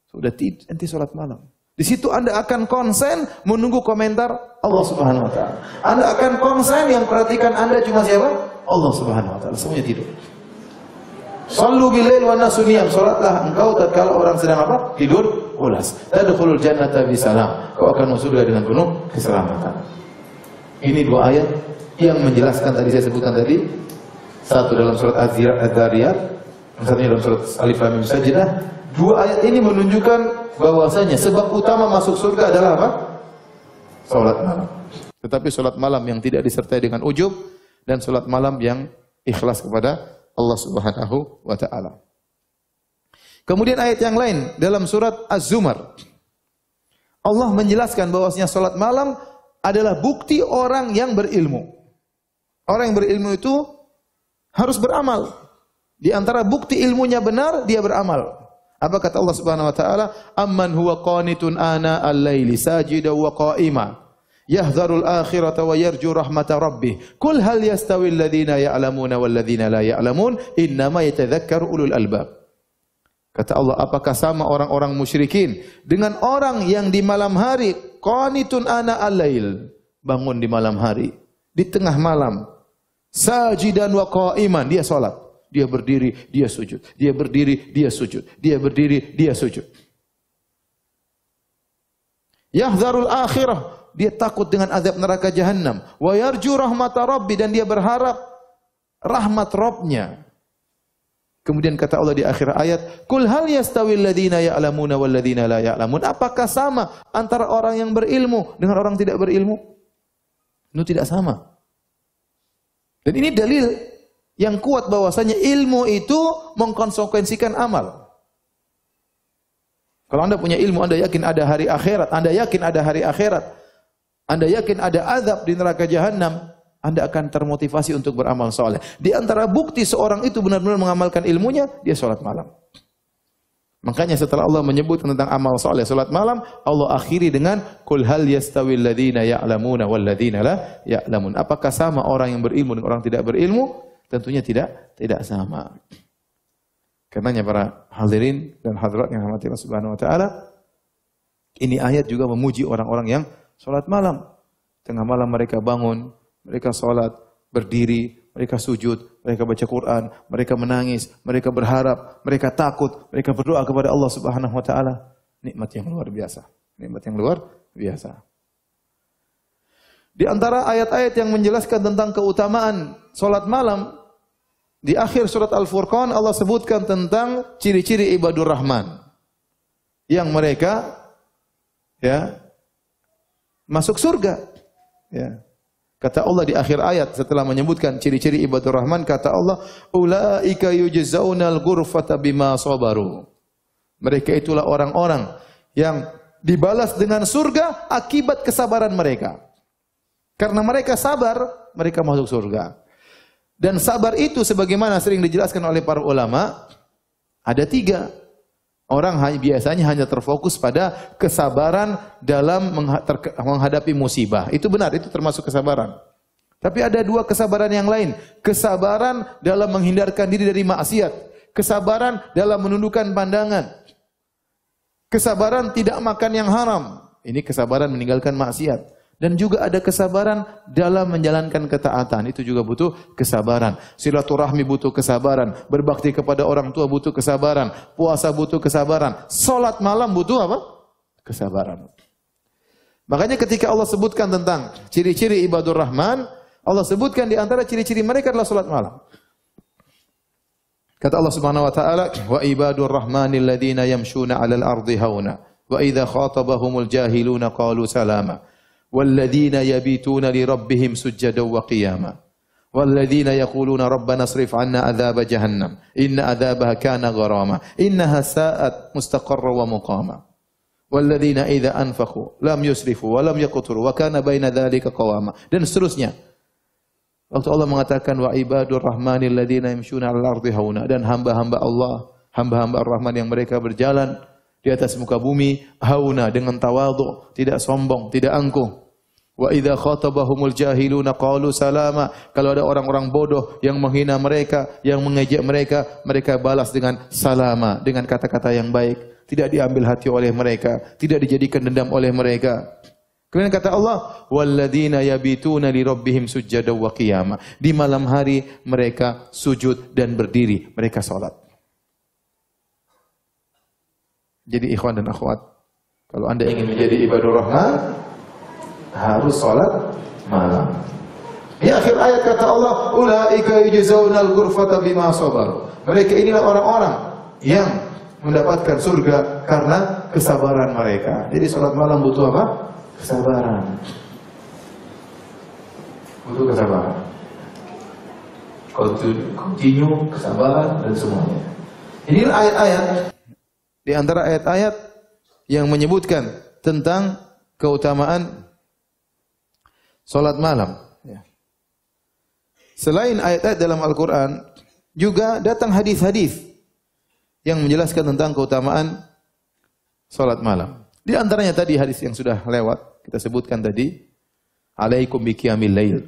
Sudah tidur, nanti salat malam. Di situ Anda akan konsen menunggu komentar Allah Subhanahu wa taala. Anda akan konsen yang perhatikan Anda cuma siapa? Allah Subhanahu wa taala. Semuanya tidur. Shallu bil-lail wa nasu niyam. Salatlah engkau tatkala orang sedang apa? Tidur pulas. Tadkhulul jannata bisalam. Kau akan masuk surga dengan penuh keselamatan. Ini 2 ayat yang menjelaskan tadi saya sebutkan tadi. Satu dalam surat Az-Zariyat, satunya dalam surat Alif Lam Mim Sajdah. 2 ayat ini menunjukkan bahwasanya sebab utama masuk surga adalah apa? Salat malam. Tetapi salat malam yang tidak disertai dengan ujub dan salat malam yang ikhlas kepada Allah Subhanahu wa taala. Kemudian ayat yang lain dalam surat Az-Zumar, Allah menjelaskan bahwasanya salat malam adalah bukti orang yang berilmu. Orang yang berilmu itu harus beramal. Di antara bukti ilmunya benar, dia beramal. Apa kata Allah Subhanahu wa taala? Amman huwa qanitun ana al-laili sajidan wa qa'ima yahdharul akhirata wa yarju rahmata rabbih. Qul hal yastawi alladhina ya'lamuna wal ladzina la ya'lamun innama yatadhakkaru ulul albab. Kata Allah, apakah sama orang-orang musyrikin dengan orang yang di malam hari qanitun ana al-lail, bangun di malam hari, di tengah malam, sajidan wa qa'iman, dia salat, dia berdiri, dia sujud, dia berdiri, dia sujud, dia berdiri, dia sujud. Yahdharul akhirah, dia takut dengan azab neraka jahanam, wa yarju rahmata rabbi, dan dia berharap rahmat Rabbnya. Kemudian kata Allah di akhir ayat, "Qul hal yastawil ladzina ya'lamuna wal ladzina la ya'lamun?" Apakah sama antara orang yang berilmu dengan orang tidak berilmu? Itu tidak sama. Dan ini dalil yang kuat bahwasanya ilmu itu mengkonsekuensikan amal. Kalau Anda punya ilmu, Anda yakin ada hari akhirat, Anda yakin ada hari akhirat, Anda yakin ada azab di neraka jahanam, Anda akan termotivasi untuk beramal soleh. Di antara bukti seorang itu benar-benar mengamalkan ilmunya, dia sholat malam. Makanya setelah Allah menyebut tentang amal soleh, sholat malam, Allah akhiri dengan Qul hal yastawil ladzina ya'lamuna wal ladzina la ya'lamun. Apakah sama orang yang berilmu dengan orang tidak berilmu? Tentunya tidak sama. Karenanya para hadirin dan hadirat yang dirahmati Allah Subhanahu wa taala, ini ayat juga memuji orang-orang yang sholat malam. Tengah malam mereka bangun, mereka sholat, berdiri, mereka sujud, mereka baca Quran, mereka menangis, mereka berharap, mereka takut, mereka berdoa kepada Allah Subhanahu wa taala. Nikmat yang luar biasa. Nikmat yang luar biasa. Di antara ayat-ayat yang menjelaskan tentang keutamaan salat malam, di akhir surat Al-Furqan Allah sebutkan tentang ciri-ciri ibadur Rahman yang mereka masuk surga. Ya. Kata Allah di akhir ayat setelah menyebutkan ciri-ciri ibadur Rahman, kata Allah, ulaika yujzaunal ghurfata bima sabaru. Mereka itulah orang-orang yang dibalas dengan surga akibat kesabaran mereka. Karena mereka sabar, mereka masuk surga. Dan sabar itu sebagaimana sering dijelaskan oleh para ulama, ada 3. Orang biasanya hanya terfokus pada kesabaran dalam menghadapi musibah. Itu benar, itu termasuk kesabaran. Tapi ada 2 kesabaran yang lain. Kesabaran dalam menghindarkan diri dari maksiat. Kesabaran dalam menundukkan pandangan. Kesabaran tidak makan yang haram. Ini kesabaran meninggalkan maksiat. Dan juga ada kesabaran dalam menjalankan ketaatan. Itu juga butuh kesabaran. Silaturahmi butuh kesabaran. Berbakti kepada orang tua butuh kesabaran. Puasa butuh kesabaran. Salat malam butuh apa? Kesabaran. Makanya ketika Allah sebutkan tentang ciri-ciri ibadur Rahman, Allah sebutkan di antara ciri-ciri mereka adalah salat malam. Kata Allah Subhanahu wa taala, "Wa ibadur rahmanil ladzina yamshuna 'alal ardi hauna, wa idza khatabahumul jahiluna qalu salama." والذين يبيتون لربهم سجدا وقياما والذين يقولون ربنا اصرف عنا عذاب جهنم إن عذابها كان غراما إنها ساءت مستقرا ومقاما والذين إذا أنفقوا لم يسرفوا ولم يقتروا وكان بين ذلك قواما. Dan seterusnya. Waktu Allah mengatakan wa ibadur rahmanil ladzina yamshuna 'alal ardi hauna, dan hamba-hamba Allah, hamba-hamba Ar-Rahman yang mereka berjalan di atas muka bumi hauna, dengan tawadhu, tidak sombong, tidak angkuh. Wa idza khatabahumul jahiluna qalu salama. Kalau ada orang-orang bodoh yang menghina mereka, yang mengejek mereka, mereka balas dengan salama, dengan kata-kata yang baik, tidak diambil hati oleh mereka, tidak dijadikan dendam oleh mereka. Kemudian kata Allah, walladzina yabituna li rabbihim sujjadan wa qiyama. Di malam hari mereka sujud dan berdiri, mereka salat. Jadi ikhwan dan akhwat, kalau Anda ingin menjadi ibadur Rahman, harus salat malam. Di akhir ayat kata Allah, ulaika yujzaunal ghurfata bima sabaru. Mereka inilah orang-orang yang mendapatkan surga karena kesabaran mereka. Jadi salat malam butuh apa? Kesabaran. Butuh kesabaran. Continue, kesabaran dan semuanya. Ini ayat-ayat di antara ayat-ayat yang menyebutkan tentang keutamaan salat malam. Selain ayat-ayat dalam Al-Quran, juga datang hadis-hadis yang menjelaskan tentang keutamaan salat malam. Di antaranya tadi hadis yang sudah lewat, kita sebutkan tadi, alaikum biqiyamil lail.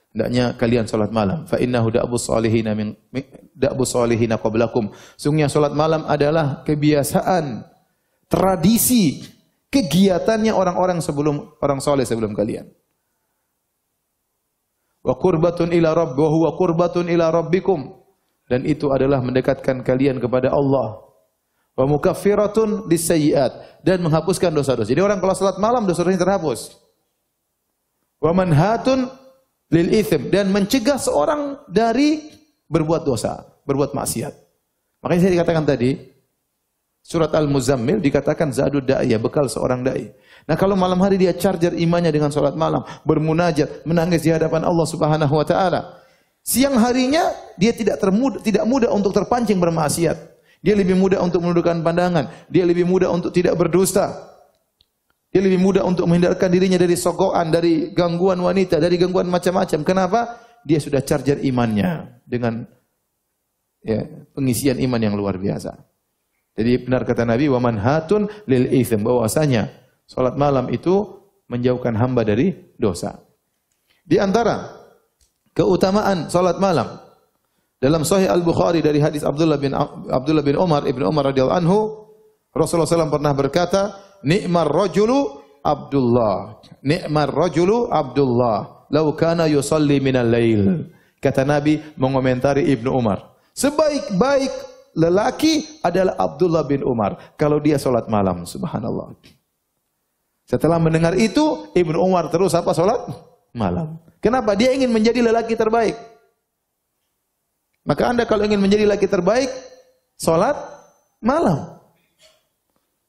Hendaknya kalian salat malam. Fa innahu da'bus salihina qablakum. Sungguhnya salat malam adalah kebiasaan, tradisi, kegiatannya orang-orang saleh sebelum kalian. Wa qurbatun ila rabb wa huwa qurbatun ila rabbikum. Dan itu adalah mendekatkan kalian kepada Allah. Wa mukaffiratun lisayyi'at, dan menghapuskan dosa-dosa. Jadi orang kalau salat malam dosa-dosanya terhapus. Wa manhatun lil itsm, dan mencegah seorang dari berbuat dosa, berbuat maksiat. Makanya saya dikatakan tadi, surat Al-Muzammil dikatakan zadud da'iyah, bekal seorang dai. Nah, kalau malam hari dia charger imannya dengan salat malam, bermunajat, menangis di hadapan Allah Subhanahu wa taala. Siang harinya dia tidak mudah untuk terpancing bermaksiat. Dia lebih mudah untuk menundukkan pandangan, dia lebih mudah untuk tidak berdusta. Dia lebih mudah untuk menghindarkan dirinya dari sogokan, dari gangguan wanita, dari gangguan macam-macam. Kenapa? Dia sudah charger imannya dengan pengisian iman yang luar biasa. Jadi benar kata Nabi, wa manhatun lil itsm, bahwasanya salat malam itu menjauhkan hamba dari dosa. Di antara keutamaan salat malam dalam Sahih Al-Bukhari dari hadis Abdullah bin Umar radhiyallahu anhu, Rasulullah SAW pernah berkata, Ni'mar rajulu Abdullah. Ni'mar rajulu Abdullah. Lau kana yusalli minal lail. Kata Nabi mengomentari Ibnu Umar. Sebaik-baik lelaki adalah Abdullah bin Umar. Kalau dia salat malam. Subhanallah. Setelah mendengar itu, Ibnu Umar terus salat malam. Kenapa? Dia ingin menjadi lelaki terbaik. Maka Anda kalau ingin menjadi lelaki terbaik, salat malam.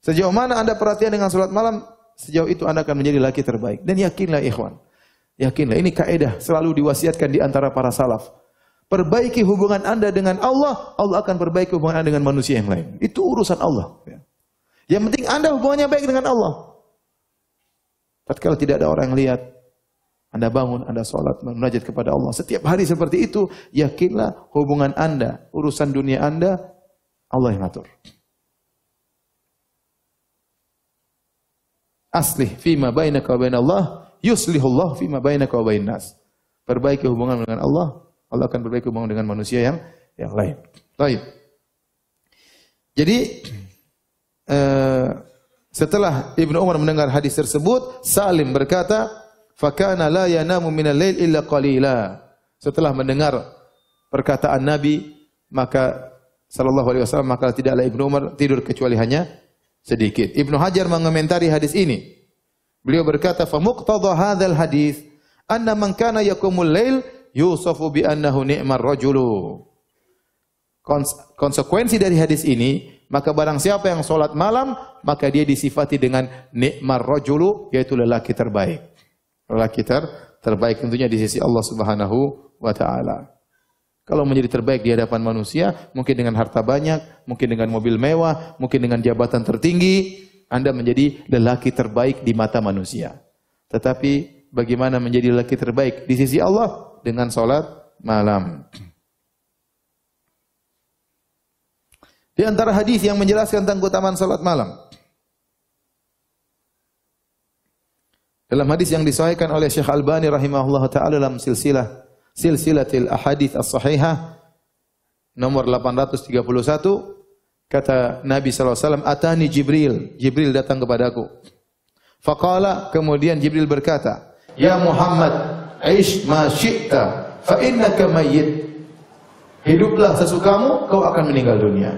Sejauh mana Anda perhatian dengan salat malam, sejauh itu Anda akan menjadi laki terbaik. Dan yakinlah ikhwan, yakinlah, ini kaidah selalu diwasiatkan di antara para salaf. Perbaiki hubungan Anda dengan Allah, Allah akan perbaiki hubungan Anda dengan manusia yang lain. Itu urusan Allah. Yang penting Anda hubungannya baik dengan Allah. Tatkala tidak ada orang yang lihat, Anda bangun, Anda salat, munajat kepada Allah. Setiap hari seperti itu, yakinlah hubungan Anda, urusan dunia Anda, Allah yang atur. Aslih fima bainaka wa bainallah, yuslihullah fima bainaka wa bainas. Perbaiki hubungan dengan Allah, Allah akan perbaiki hubungan dengan manusia yang lain. Baik. Jadi setelah Ibnu Umar mendengar hadis tersebut, Salim berkata, "Fakana la yanamu minal lail illa qalila." Setelah mendengar perkataan Nabi, maka sallallahu alaihi wasallam, maka tidaklah Ibnu Umar tidur kecuali hanya sedikit. Ibnu Hajar mengomentari hadis ini. Beliau berkata, "Fa muqtadha hadzal hadis anna man kana yaqumul lail yusafu bi annahu ni'mar rajulu." Konsekuensi dari hadis ini, maka barang siapa yang salat malam, maka dia disifati dengan ni'mar rajulu, yaitu lelaki terbaik. Lelaki terbaik tentunya di sisi Allah Subhanahu wa taala. Kalau menjadi terbaik di hadapan manusia, mungkin dengan harta banyak, mungkin dengan mobil mewah, mungkin dengan jabatan tertinggi, Anda menjadi lelaki terbaik di mata manusia. Tetapi bagaimana menjadi lelaki terbaik di sisi Allah? Dengan salat malam. Di antara hadis yang menjelaskan tentang keutamaan salat malam, dalam hadis yang disahihkan oleh Syekh Albani rahimahullah ta'ala dalam Silsilatil Ahadits As-Sahihah nomor 831, kata Nabi sallallahu alaihi wasallam, "Atani Jibril datang kepadaku." Faqala, kemudian Jibril berkata, "Ya Muhammad, aish ma syi'ta fa innaka mayyit." Hiduplah sesukamu, kau akan meninggal dunia.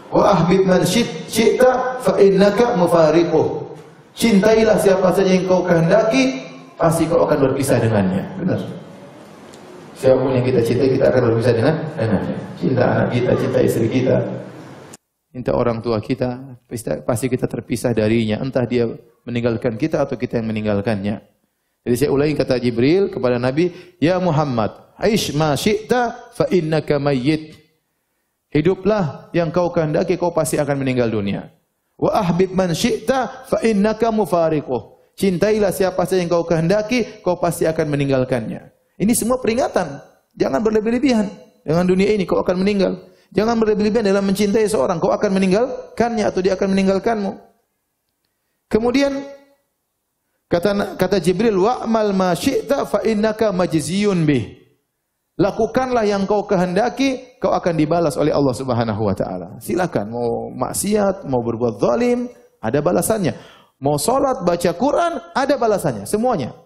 Wa ahbib man syi'ta fa innaka mufariquh. Cintailah siapa saja yang kau kehendaki, pasti kau akan berpisah dengannya. Benar. Siapapun yang kita cintai, kita akan berpisah dengannya. Cinta anak kita, cinta istri kita, cinta orang tua kita, pasti kita terpisah darinya. Entah dia meninggalkan kita atau kita yang meninggalkannya. Jadi saya ulangi kata Jibril kepada Nabi, "Ya Muhammad, aish ma syi'ta fa innaka mayyit." Hiduplah yang kau kehendaki, kau pasti akan meninggal dunia. Wa ahbib man syi'ta fa innaka mufariquh. Cintailah siapa saja yang kau kehendaki, kau pasti akan meninggalkannya. Ini semua peringatan. Jangan berlebih-lebihan dengan dunia ini, kau akan meninggal. Jangan berlebih-lebihan dalam mencintai seorang, kau akan meninggalkannya atau dia akan meninggalkanmu. Kemudian kata Jibril, wa'mal ma syi'ta fa innaka majziyun bih. Lakukanlah yang kau kehendaki, kau akan dibalas oleh Allah Subhanahu wa taala. Silakan mau maksiat, mau berbuat zalim, ada balasannya. Mau salat, baca Quran, ada balasannya, semuanya.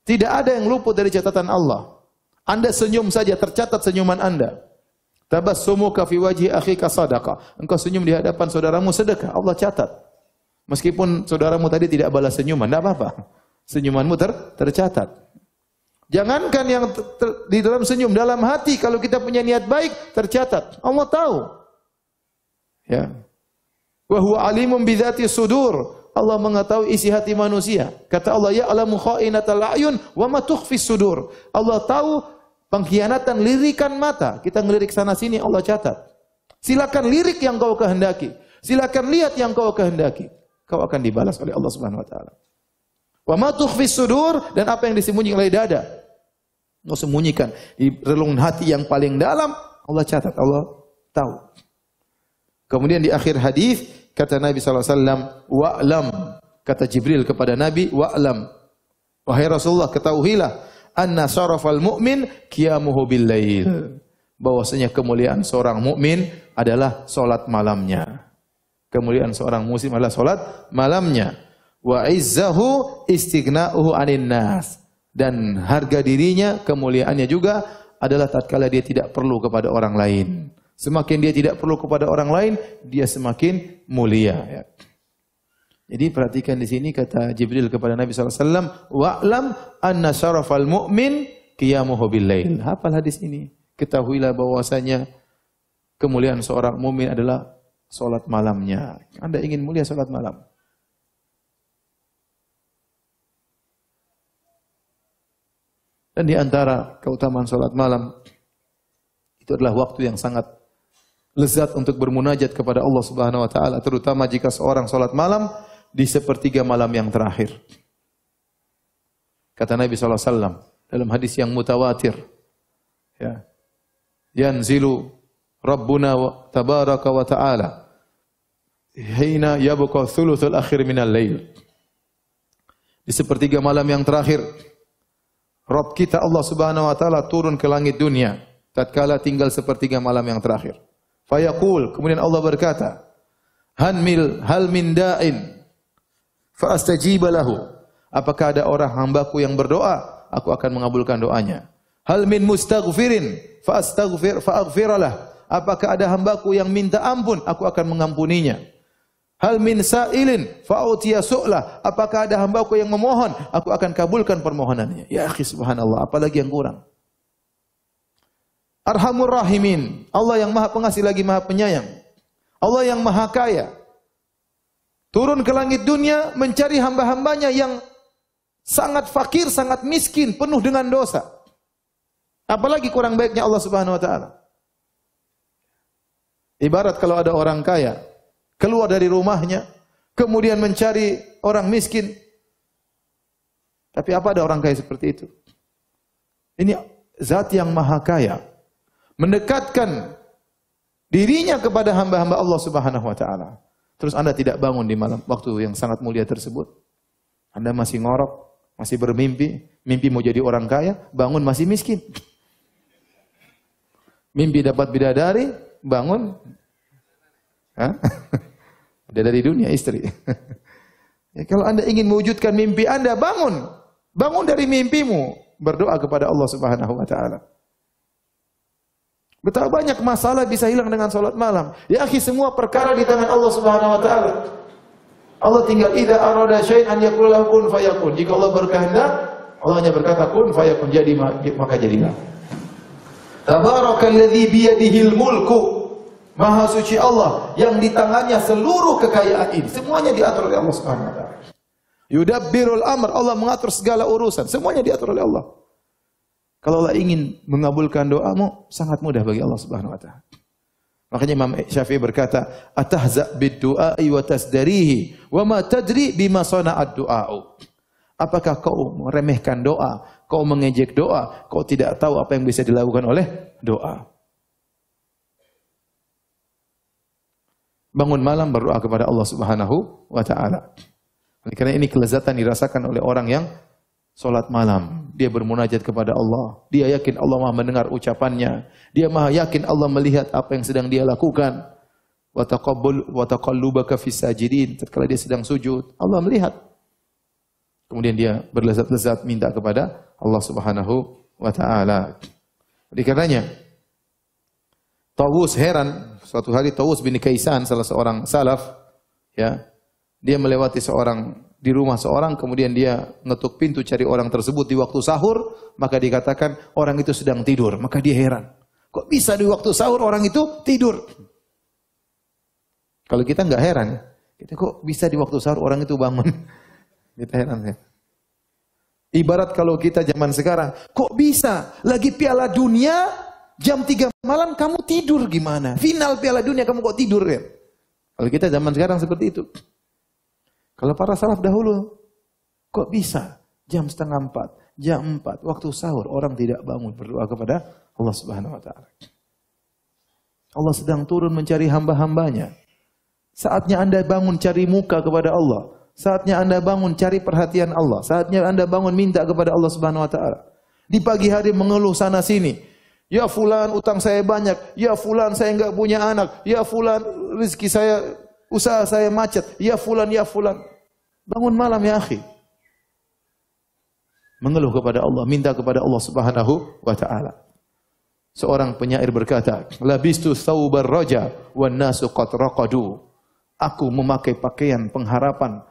Tidak ada yang luput dari catatan Allah. Anda senyum saja tercatat senyuman Anda. Tabassumuka fi wajhi akhika sadaqah. Engkau senyum di hadapan saudaramu sedekah, Allah catat. Meskipun saudaramu tadi tidak balas senyuman, tidak apa-apa. Senyumanmu tercatat. Jangankan yang di dalam senyum, dalam hati kalau kita punya niat baik tercatat. Allah tahu. Ya. Wa huwa alimun bi dzati sudur. Allah mengetahui isi hati manusia. Kata Allah, ya'lamu kha'inatal a'yun wa ma tukhfis sudur. Allah tahu pengkhianatan lirikan mata. Kita ngelirik sana sini, Allah catat. Silakan lirik yang kau kehendaki. Silakan lihat yang kau kehendaki. Kau akan dibalas oleh Allah Subhanahu wa taala. Wa ma tukhfis sudur, dan apa yang disembunyikan oleh dada. Kau sembunyikan di relung hati yang paling dalam, Allah catat, Allah tahu. Kemudian di akhir hadis kata Nabi SAW, wa'lam, kata Jibril kepada Nabi, wa'lam, wahai Rasulullah, ketahuilah, anna syarafal mu'min qiyamuhu bil lail, bahwasanya kemuliaan seorang mukmin adalah salat malamnya. Kemuliaan seorang muslim adalah salat malamnya. Wa izzahu istighna'uhu 'anil nas, dan harga dirinya, kemuliaannya juga adalah tatkala dia tidak perlu kepada orang lain. Semakin dia tidak perlu kepada orang lain, dia semakin mulia. Ya. Jadi perhatikan di sini kata Jibril kepada Nabi SAW, wa'lam anna syarafal mu'min qiyamuhu bil lail. Hafal hadis ini. Ketahuilah bahwasanya kemuliaan seorang mukmin adalah salat malamnya. Anda ingin mulia salat malam? Dan di antara keutamaan salat malam itu adalah waktu yang sangat lezat untuk bermunajat kepada Allah Subhanahu wa taala, terutama jika seorang salat malam di sepertiga malam yang terakhir. Kata Nabi sallallahu alaihi wasallam dalam hadis yang mutawatir, ya. Yanzilu Rabbuna tabaraka wa taala hina yabqa thuluthul akhir minal lail. Di sepertiga malam yang terakhir, Rabb kita Allah Subhanahu wa taala turun ke langit dunia tatkala tinggal sepertiga malam yang terakhir. Fayaqul, kemudian Allah berkata, hal min da'in fa astajiba lahu. Apakah ada orang hambaku yang berdoa, aku akan mengabulkan doanya. Hal min mustaghfirin fa aghfiralah. Apakah ada hambaku yang minta ampun, aku akan mengampuninya. Hal min sa'ilin fa utiya su'lah. Apakah ada hambaku yang memohon, aku akan kabulkan permohonannya. Ya akhi, subhanallah, apalagi yang kurang. Arhamur Rahimin, Allah yang Maha Pengasih lagi Maha Penyayang. Allah yang Maha Kaya. Turun ke langit dunia mencari hamba-hambanya yang sangat fakir, sangat miskin, penuh dengan dosa. Apalagi kurang baiknya Allah Subhanahu wa taala. Ibarat kalau ada orang kaya keluar dari rumahnya kemudian mencari orang miskin. Tapi apa ada orang kaya seperti itu? Ini zat yang Maha Kaya mendekatkan dirinya kepada hamba-hamba Allah Subhanahu wa taala. Terus Anda tidak bangun di malam waktu yang sangat mulia tersebut. Anda masih ngorok, masih bermimpi, mimpi mau jadi orang kaya, bangun masih miskin. Mimpi dapat bidadari, bangun dari dunia istri. Ya, kalau Anda ingin mewujudkan mimpi Anda, bangun dari mimpimu, berdoa kepada Allah Subhanahu wa taala. Betapa banyak masalah bisa hilang dengan salat malam. Ya akhi, semua perkara di tangan Allah Subhanahu wa taala. Allah tinggal idza arada syai'an yaqul lahu kun fayakun. Jika Allah berkehendak, Allah hanya berkata kun fayakun, jadi maka jadilah. Tabarakalladzi biyadihil mulku. Maha suci Allah yang di tangannya seluruh kekayaan ini. Semuanya diatur oleh Allah Subhanahu wa taala. Yudabbirul amr, Allah mengatur segala urusan. Semuanya diatur oleh Allah. Kalau Allah ingin mengabulkan doamu, sangat mudah bagi Allah Subhanahu wa taala. Makanya Imam Syafi'i berkata, "Atahza bid-du'ai wa tasdarihi, wa ma tadri bima sana'ad du'a'u." Apakah kau meremehkan doa, kau mengejek doa, kau tidak tahu apa yang bisa dilakukan oleh doa. Bangun malam berdoa kepada Allah Subhanahu wa taala. Karena ini kelezatan dirasakan oleh orang yang salat malam. Dia bermunajat kepada Allah. Dia yakin Allah Maha mendengar ucapannya. Dia Maha yakin Allah melihat apa yang sedang dia lakukan. Wa taqallubaka fis sajidin. Tatkala dia sedang sujud, Allah melihat. Kemudian dia berlezat-lezat minta kepada Allah Subhanahu wa taala. Oleh karenanya Tawus heran, suatu hari Tawus bin Kaisan, salah seorang salaf, ya, dia melewati di rumah seorang, kemudian dia ngetuk pintu cari orang tersebut di waktu sahur, maka dikatakan orang itu sedang tidur. Maka dia heran, kok bisa di waktu sahur orang itu tidur? Kalau kita nggak heran, kita kok bisa di waktu sahur orang itu bangun? Kita heran ya. Ibarat kalau kita zaman sekarang, kok bisa lagi Piala Dunia jam 3 malam kamu tidur gimana? Final Piala Dunia kamu kok tidur ya? Kalau kita zaman sekarang seperti itu. Kalau para salaf dahulu, kok bisa jam 3:30, jam 4, waktu sahur orang tidak bangun berdoa kepada Allah Subhanahu wa taala. Allah sedang turun mencari hamba-hambanya. Saatnya Anda bangun cari muka kepada Allah. Saatnya Anda bangun cari perhatian Allah. Saatnya Anda bangun minta kepada Allah Subhanahu wa taala. Di pagi hari mengeluh sana sini. Ya fulan utang saya banyak. Ya fulan saya enggak punya anak. Ya fulan rezeki saya, usaha saya macet. Ya fulan, ya fulan. Bangun malam ya akhi. Mengeluh kepada Allah, minta kepada Allah Subhanahu wa taala. Seorang penyair berkata, "Labistu thawbar raja wan nasu qad raqadu." Aku memakai pakaian pengharapan.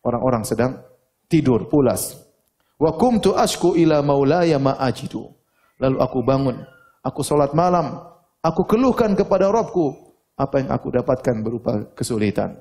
Orang-orang sedang tidur pulas. Wa kumtu ashku ila maulaya ma ajidu. Lalu aku bangun, aku salat malam, aku keluhkan kepada Rabbku apa yang aku dapatkan berupa kesulitan.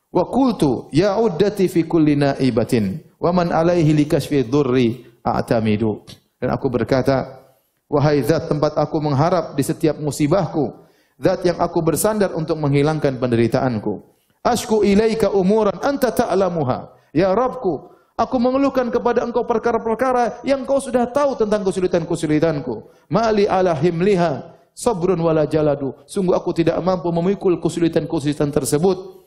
Wa qultu ya uddati fi kulli naibatin wa man alaihi likashfi dhurri a'tamidu. Dan aku berkata, wahai zat tempat aku mengharap di setiap musibahku, zat yang aku bersandar untuk menghilangkan penderitaanku. Ashku ilaika umuran anta ta'lamuha. Ya Rabbku, aku mengeluhkan kepada engkau perkara-perkara yang kau sudah tahu tentang kesulitan-kesulitanku. Mali ala himliha sabrun wala jaladu. Sungguh aku tidak mampu memikul kesulitan-kesulitan tersebut.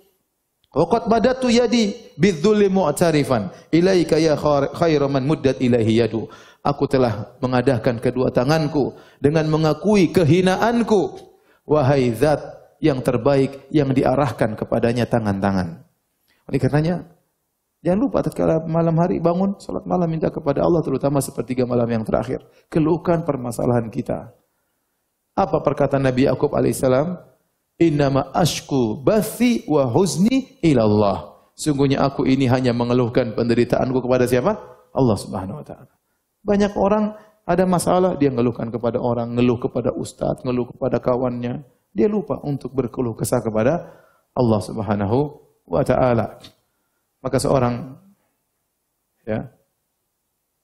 Waqad badatu yadi bidzulli mu'tarifan ilaika ya khairu man muddat ilaihi yadu. Aku telah mengadahkan kedua tanganku dengan mengakui kehinaanku. Wahai zat yang terbaik yang diarahkan kepadanya tangan-tangan. Oleh karenanya, jangan lupa tatkala malam hari bangun, salat malam minta kepada Allah, terutama sepertiga malam yang terakhir. Keluhkan permasalahan kita. Apa perkataan Nabi Yakub alaihissalam? Innama ashku bathi wa huzni ilallah. Sungguhnya aku ini hanya mengeluhkan penderitaanku kepada siapa? Allah Subhanahu wa taala. Banyak orang ada masalah, dia ngeluhkan kepada orang, ngeluh kepada ustaz, ngeluh kepada kawannya. Dia lupa untuk berkeluh kesah kepada Allah Subhanahu wa taala. Maka seorang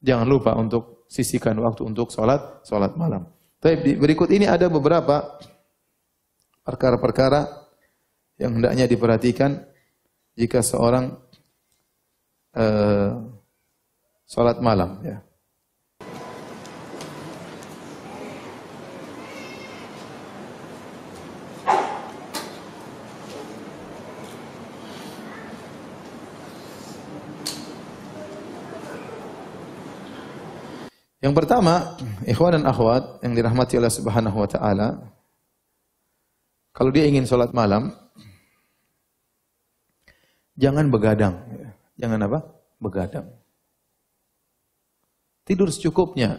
jangan lupa untuk sisihkan waktu untuk salat malam. Tapi berikut ini ada beberapa perkara-perkara yang hendaknya diperhatikan jika seorang salat malam ya. Yang pertama, ikhwan dan akhwat yang dirahmati Allah Subhanahu wa taala, kalau dia ingin salat malam, jangan begadang. Jangan apa? Begadang. Tidur secukupnya,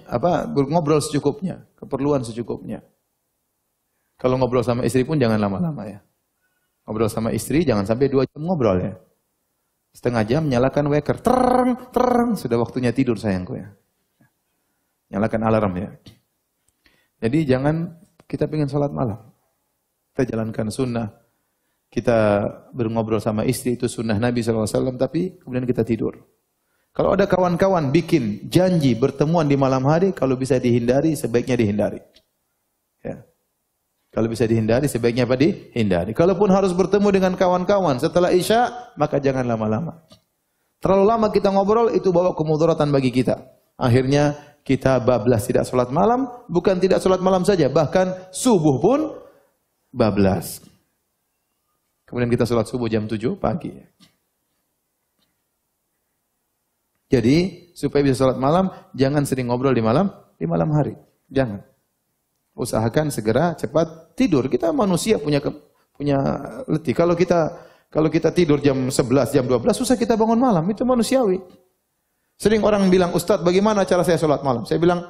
ngobrol secukupnya, keperluan secukupnya. Kalau ngobrol sama istri pun jangan lama-lama ya. Ngobrol sama istri jangan sampai 2 jam ngobrol ya. Setengah jam nyalakan weker, terang, sudah waktunya tidur sayangku ya. Nyalakan alarm ya. Jadi jangan kita pengen salat malam. Kita jalankan sunnah. kita ngobrol sama istri, itu sunnah Nabi SAW, tapi kemudian kita tidur. Kalau ada kawan-kawan bikin janji bertemuan di malam hari, kalau bisa dihindari, sebaiknya dihindari. Ya. Kalau bisa dihindari, sebaiknya apa? Dihindari. Kalaupun harus bertemu dengan kawan-kawan setelah Isya, maka jangan lama-lama. Terlalu lama kita ngobrol, itu bawa kemudaratan bagi kita. Akhirnya kita bablas tidak sholat malam, bukan tidak sholat malam saja, bahkan subuh pun bablas. Kemudian kita sholat subuh jam 7 pagi. Jadi, supaya bisa sholat malam, jangan sering ngobrol di malam hari. Jangan. Usahakan segera cepat tidur. Kita manusia punya letih. Kalau kita tidur jam 11, jam 12, susah kita bangun malam. Itu manusiawi. Sering orang bilang, Ustaz, bagaimana cara saya sholat malam? Saya bilang,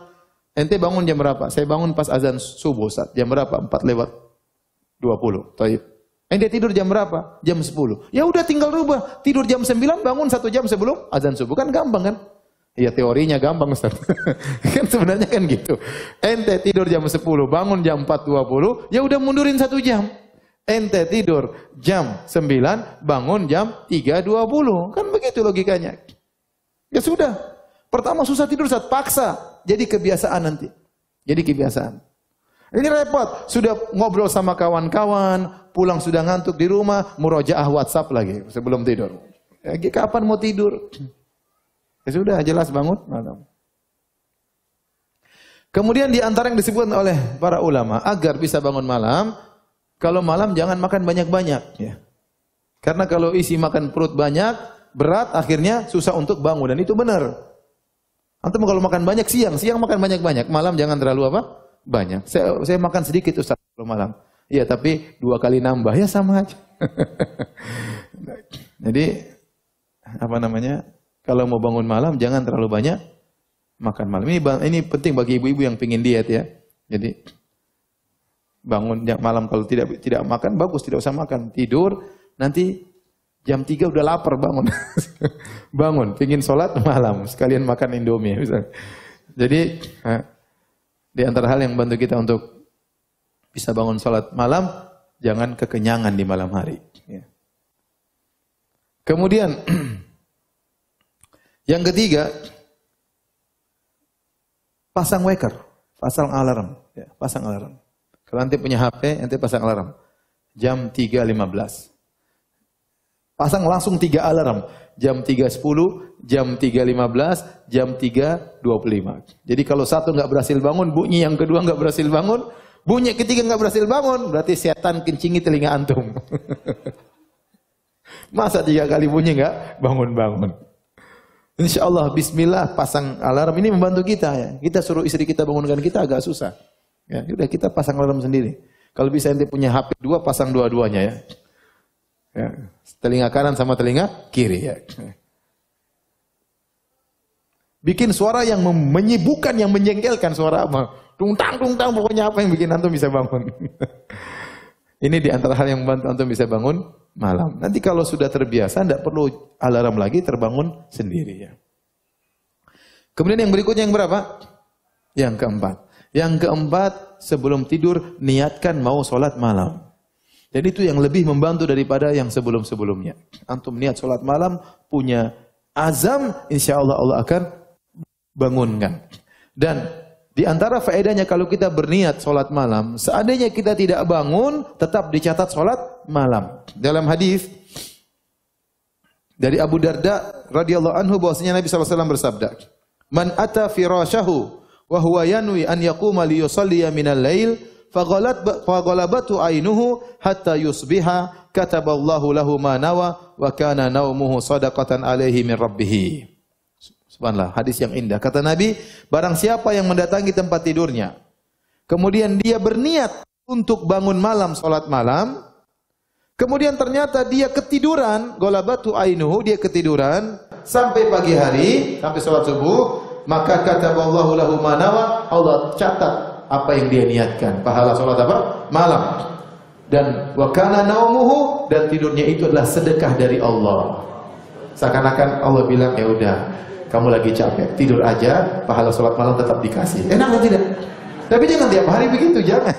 ente bangun jam berapa? Saya bangun pas azan subuh, Ustaz. Jam berapa? 4:20. Taib. Ente tidur jam berapa? Jam 10. Ya udah tinggal rubah. Tidur jam 9, bangun 1 jam sebelum azan subuh. Kan gampang kan? Ya teorinya gampang, Ustaz. Kan sebenarnya kan gitu. Ente tidur jam 10, bangun jam 4:20, ya udah mundurin 1 jam. Ente tidur jam 9, bangun jam 3:20. Kan begitu logikanya. Ya sudah. Pertama susah tidur, saat paksa. Jadi kebiasaan nanti. Jadi kebiasaan. Ini repot. Sudah ngobrol sama kawan-kawan, pulang sudah ngantuk di rumah, murojaah WhatsApp lagi sebelum tidur. Ya, kapan mau tidur? Ya sudah, jelas bangun malam. Kemudian di antara yang disebutkan oleh para ulama agar bisa bangun malam, kalau malam jangan makan banyak-banyak. Ya. Karena kalau isi makan perut banyak, berat, akhirnya susah untuk bangun. Dan itu benar. Antum kalau makan banyak siang makan banyak-banyak. Malam jangan terlalu apa? Banyak. Saya makan sedikit Ustaz kalau malam. Iya, tapi 2 kali nambah, ya sama aja. Jadi, apa namanya? Kalau mau bangun malam, jangan terlalu banyak makan malam. Ini penting bagi ibu-ibu yang pingin diet ya. Jadi bangun malam kalau tidak makan bagus, tidak usah makan. Tidur nanti jam 3 udah lapar bangun. Bangun, pingin sholat malam, sekalian makan Indomie misalnya. Jadi di antara hal yang membantu kita untuk bisa bangun sholat malam, jangan kekenyangan di malam hari. Ya. Kemudian yang ketiga, pasang waker, pasang alarm. Ya, pasang alarm. Kalau nanti punya HP, nanti pasang alarm. Jam 3.15. Pasang langsung 3 alarm. Jam 3.10, jam 3.15, jam 3.25. Jadi kalau satu nggak berhasil bangun, bunyi yang kedua nggak berhasil bangun, bunyi ketiga nggak berhasil bangun, berarti setan kencingi telinga antum. Masa 3 kali bunyi nggak bangun-bangun? Insya Allah, bismillah, pasang alarm. Ini membantu kita ya. Kita suruh istri kita bangunkan kita agak susah. Ya, udah kita pasang alarm sendiri. Kalau bisa ente punya HP 2, pasang dua-duanya ya. Ya. Telinga kanan sama telinga kiri ya. Bikin suara yang menyibukkan, yang menjengkelkan, suara apa? Tungtang, pokoknya apa yang bikin antum bisa bangun. Ini di antara hal yang membantu antum bisa bangun malam. Nanti kalau sudah terbiasa, tidak perlu alarm lagi, terbangun sendiri ya. Kemudian yang berikutnya yang berapa? Yang keempat. Yang keempat, sebelum tidur, niatkan mau sholat malam. Jadi itu yang lebih membantu daripada yang sebelum-sebelumnya. Antum niat sholat malam, punya azam, insya Allah Allah akan bangunkan. Dan di antara faedahnya kalau kita berniat sholat malam, seandainya kita tidak bangun, tetap dicatat sholat malam. Dalam hadis dari Abu Darda radhiyallahu anhu bahwasanya Nabi SAW bersabda, "Man ata firashahu wa huwa yanwi an yaquma li yusalliya minal lail, faghalabatu ainuhu hatta yusbiha, kataballahu lahu ma nawa wa kana naumuhu shadaqatan alaihi min rabbih." Subhanallah, hadis yang indah. Kata Nabi, barang siapa yang mendatangi tempat tidurnya, kemudian dia berniat untuk bangun malam, sholat malam, kemudian ternyata dia ketiduran, golabatu ainuhu, dia ketiduran, sampai pagi hari, sampai sholat subuh, maka kataballahu lahu ma nawa, Allah catat apa yang dia niatkan. Pahala sholat apa? Malam. Dan wa kana naumuhu, dan tidurnya itu adalah sedekah dari Allah. Seakan-akan Allah bilang, ya udah, kamu lagi capek, tidur aja, pahala sholat malam tetap dikasih. Enak atau tidak? Tapi jangan tiap hari begitu, jangan.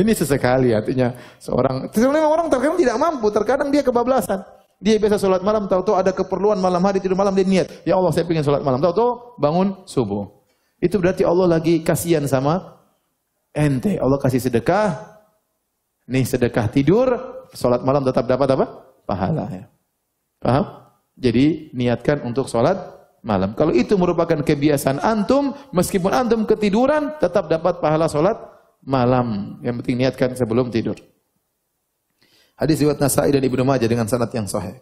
Ini sesekali, artinya sebenarnya orang terkadang tidak mampu, terkadang dia kebablasan. Dia biasa sholat malam, tahu-tahu ada keperluan malam hari, tidur malam, dia niat, ya Allah saya ingin sholat malam, tahu-tahu bangun subuh. Itu berarti Allah lagi kasihan sama ente. Allah kasih sedekah, nih sedekah tidur, sholat malam tetap dapat apa? Pahala. Ya. Paham? Jadi niatkan untuk sholat malam. Kalau itu merupakan kebiasaan antum, meskipun antum ketiduran, tetap dapat pahala sholat malam. Yang penting niatkan sebelum tidur. Hadis riwayat Nasa'i dan Ibnu Majah dengan sanad yang sahih.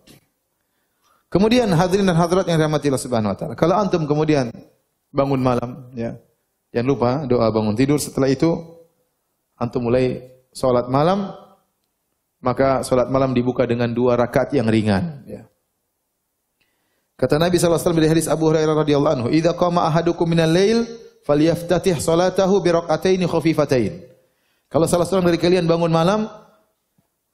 Kemudian hadirin dan hadirat yang dirahmati Allah Subhanahu wa taala. Kalau antum kemudian bangun malam, ya. Jangan lupa doa bangun tidur. Setelah itu antum mulai salat malam, maka salat malam dibuka dengan 2 rakaat yang ringan, ya. Kata Nabi sallallahu alaihi wasallam dari hadis Abu Hurairah radhiyallahu anhu, "Idza qama ahadukum minal lail falyaftatih salatahu bi rak'ataini khafifatain." Kalau salah seorang dari kalian bangun malam,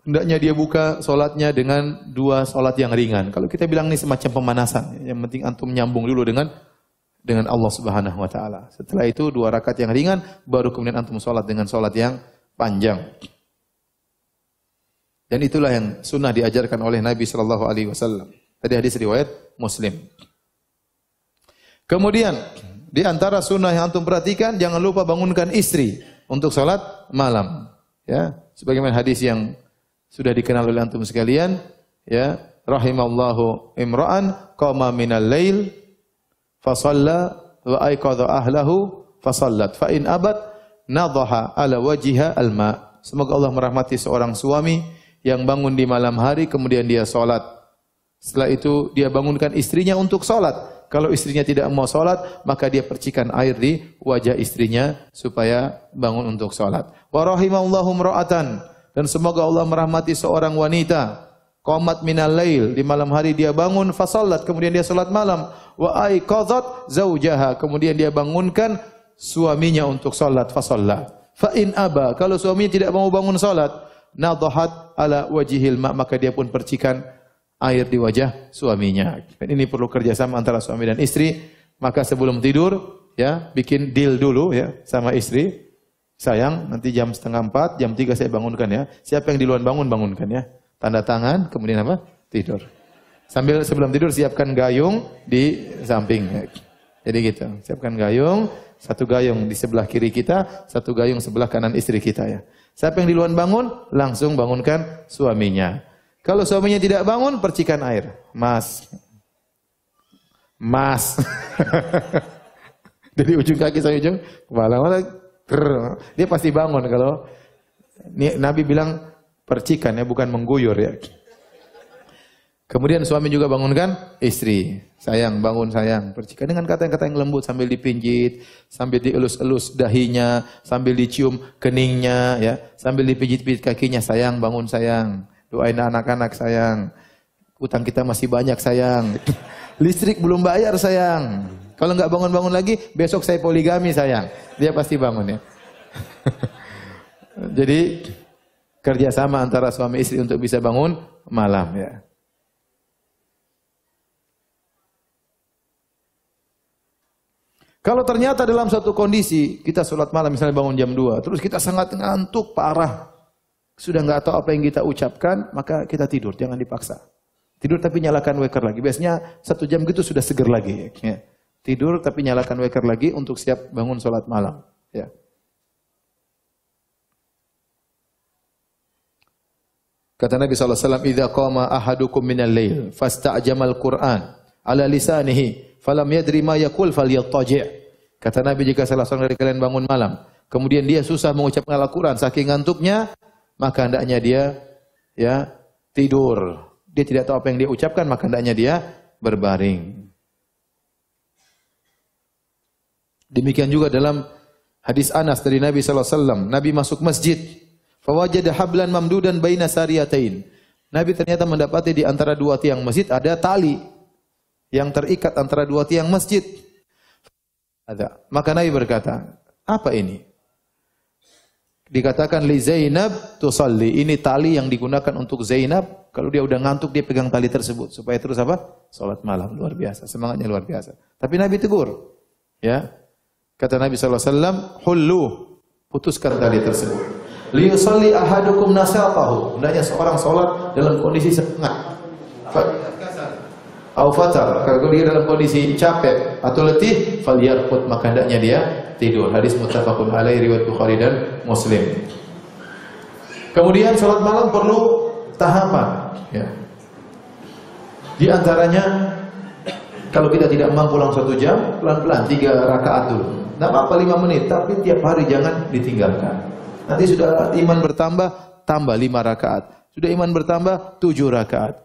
hendaknya dia buka solatnya dengan 2 solat yang ringan. Kalau kita bilang ini semacam pemanasan, yang penting antum nyambung dulu dengan Allah Subhanahu wa taala. Setelah itu 2 rakaat yang ringan, baru kemudian antum solat dengan solat yang panjang. Dan itulah yang sunnah diajarkan oleh Nabi sallallahu alaihi wasallam. Tadi hadis riwayat Muslim. Kemudian di antara sunnah yang antum perhatikan, jangan lupa bangunkan istri untuk salat malam. Ya, sebagaimana hadis yang sudah dikenal oleh antum sekalian, ya, rahimallahu imra'an qama minal lail fa shalla wa ayqadha ahlahu fa shallat fa in abat nadhaha ala wajhiha alma. Semoga Allah merahmati seorang suami yang bangun di malam hari kemudian dia salat. Setelah itu dia bangunkan istrinya untuk salat. Kalau istrinya tidak mau salat, maka dia percikan air di wajah istrinya supaya bangun untuk salat. Wa rahimallahu imra'atan, dan semoga Allah merahmati seorang wanita qamat minal lail, di malam hari dia bangun fa shallat, kemudian dia salat malam, wa aiqadhat zaujaha, kemudian dia bangunkan suaminya untuk salat fa shallat. Fa in aba, kalau suaminya tidak mau bangun salat, nadhahat ala wajhil ma, maka dia pun percikan air di wajah suaminya. Dan ini perlu kerjasama antara suami dan istri. Maka sebelum tidur, ya, bikin deal dulu, ya, sama istri. Sayang, nanti jam 3:30, jam 3 saya bangunkan, ya. Siapa yang duluan bangun, bangunkan, ya. Tanda tangan, kemudian apa? Tidur. Sambil sebelum tidur siapkan gayung di samping. Ya. Jadi gitu. Siapkan gayung, 1 gayung di sebelah kiri kita, 1 gayung sebelah kanan istri kita, ya. Siapa yang duluan bangun, langsung bangunkan suaminya. Kalau suaminya tidak bangun, percikan air. Mas. Dari ujung kaki sampai ujung kepala. Dia pasti bangun kalau Nabi bilang percikan, ya, bukan mengguyur, ya. Kemudian suami juga bangunkan istri. Sayang, bangun sayang. Percikan dengan kata-kata yang lembut sambil dipinjit, sambil dielus-elus dahinya, sambil dicium keningnya, ya, sambil dipijit-pijit kakinya. Sayang, bangun sayang. Doain anak-anak sayang. Utang kita masih banyak sayang. Listrik belum bayar sayang. Kalau nggak bangun-bangun lagi, besok saya poligami sayang. Dia pasti bangun, ya. Jadi kerjasama antara suami istri untuk bisa bangun malam, ya. Kalau ternyata dalam suatu kondisi kita sholat malam, misalnya bangun jam 2, terus kita sangat ngantuk parah. Sudah nggak tahu apa yang kita ucapkan, maka kita tidur, jangan dipaksa. Tidur tapi nyalakan waker lagi. Biasanya 1 jam gitu sudah seger lagi. Ya. Tidur tapi nyalakan waker lagi untuk siap bangun sholat malam. Ya. Kata Nabi SAW, "Idza qama ahadukum minal lail, fasta'jamal Qur'an ala lisanihi, falam yadri ma yaqul falyattaji'." Kata Nabi, jika salah seorang dari kalian bangun malam, kemudian dia susah mengucapkan Al-Qur'an saking ngantuknya, maka hendaknya dia, ya, tidur. Dia tidak tahu apa yang dia ucapkan, maka hendaknya dia berbaring. Demikian juga dalam hadis Anas dari Nabi sallallahu alaihi wasallam, Nabi masuk masjid, fawajada hablan mamdudan baina sariyatain. Nabi ternyata mendapati di antara 2 tiang masjid ada tali yang terikat antara 2 tiang masjid. Maka Nabi berkata, "Apa ini?" Dikatakan li Zainab tusalli. Ini tali yang digunakan untuk Zainab. Kalau dia udah ngantuk, dia pegang tali tersebut supaya terus apa? Salat malam. Luar biasa, semangatnya luar biasa. Tapi Nabi tegur, ya. Kata Nabi sallallahu alaihi wasallam, "Hullu," putuskan tali tersebut. Liyusalli ahadukum nasaqahu. Hendaknya seorang salat dalam kondisi semangat. Au fatar, kalau dia dalam kondisi capek atau letih, falyarqud, maka hendaknya dia tidur. Hadis muttafaqun alaihi riwayat Bukhari dan Muslim. Kemudian salat malam perlu tahapan, ya. Di antaranya kalau kita tidak mampu langsung 1 jam, pelan-pelan 3 rakaat dulu. Tidak apa-apa 5 menit, tapi tiap hari jangan ditinggalkan. Nanti sudah iman bertambah, tambah 5 rakaat. Sudah iman bertambah 7 rakaat.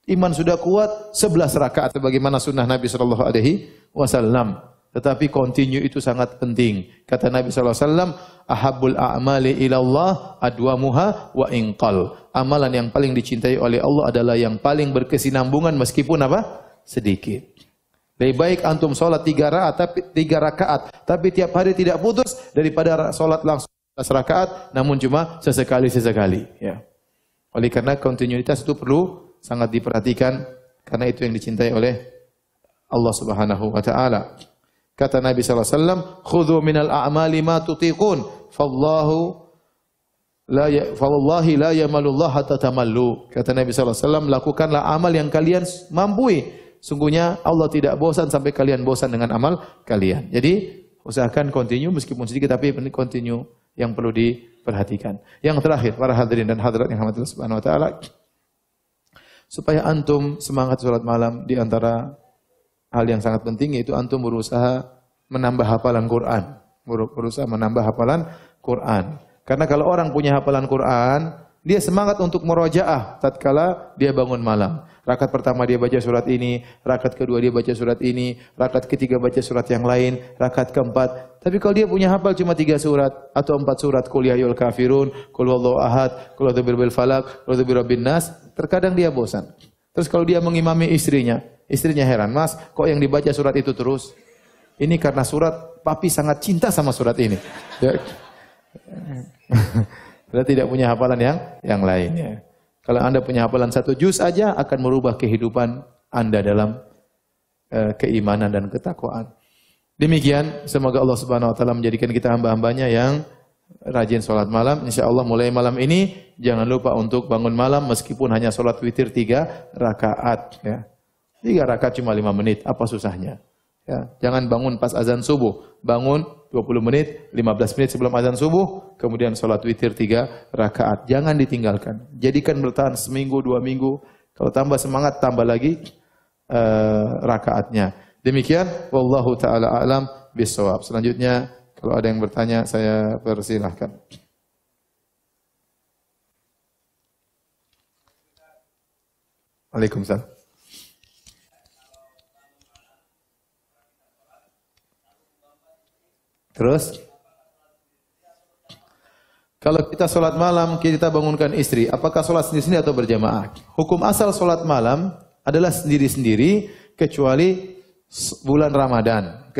Iman sudah kuat 11 rakaat sebagaimana sunnah Nabi sallallahu alaihi wasallam. Tetapi continue itu sangat penting. Kata Nabi sallallahu alaihi wasallam, "Ahabbul a'mali ila Allah adwamuha wa inqal." Amalan yang paling dicintai oleh Allah adalah yang paling berkesinambungan meskipun apa? Sedikit. Lebih baik antum salat 3 rakaat tapi tiap hari tidak putus daripada salat langsung 11 rakaat namun cuma sesekali, ya. Oleh karena kontinuitas itu perlu sangat diperhatikan karena itu yang dicintai oleh Allah Subhanahu wa taala. Kata Nabi sallallahu alaihi wasallam, "Khudhu minal a'mali ma tutiqun, fawallahi la yamalullah hatta tamallu." Kata Nabi sallallahu alaihi wasallam, lakukanlah amal yang kalian mampu. Sungguhnya Allah tidak bosan sampai kalian bosan dengan amal kalian. Jadi usahakan continue meskipun sedikit tapi continue yang perlu diperhatikan. Yang terakhir, para hadirin dan hadirat yang rahmatillah subhanahu wa taala, supaya antum semangat salat malam, di antara hal yang sangat penting yaitu antum berusaha menambah hafalan Quran. Berusaha menambah hafalan Quran. Karena kalau orang punya hafalan Quran, dia semangat untuk murojaah tatkala dia bangun malam. Rakaat pertama dia baca surat ini, rakaat kedua dia baca surat ini, rakaat ketiga baca surat yang lain, rakaat keempat. Tapi kalau dia punya hafal cuma 3 surat atau 4 surat, Qul ya ayyuhal kafirun, Qul huwallahu ahad, Qul a'udzu birabbil falaq, Qul a'udzu birabbin nas, terkadang dia bosan. Terus kalau dia mengimami istrinya heran, "Mas, kok yang dibaca surat itu terus?" Ini karena surat papi sangat cinta sama surat ini. Dia tidak punya hafalan yang lain, ya. Kalau Anda punya hafalan 1 juz aja akan merubah kehidupan Anda dalam keimanan dan ketakwaan. Demikian, semoga Allah Subhanahu wa taala menjadikan kita hamba-hambanya yang rajin salat malam. Insyaallah mulai malam ini jangan lupa untuk bangun malam meskipun hanya salat witir 3 rakaat, ya. 3 rakaat cuma 5 menit, apa susahnya? Ya, jangan bangun pas azan subuh, bangun 20 menit, 15 menit sebelum azan subuh, kemudian salat witir 3 rakaat. Jangan ditinggalkan. Jadikan bertahan seminggu, 2 minggu. Kalau tambah semangat, tambah lagi rakaatnya. Demikian, wallahu taala a'lam bissawab. Selanjutnya, kalau ada yang bertanya, saya persilahkan. Waalaikumsalam. Terus, kalau kita sholat malam, kita bangunkan istri, apakah sholat sendiri-sendiri atau berjamaah? Hukum asal sholat malam adalah sendiri-sendiri, kecuali bulan Ramadan.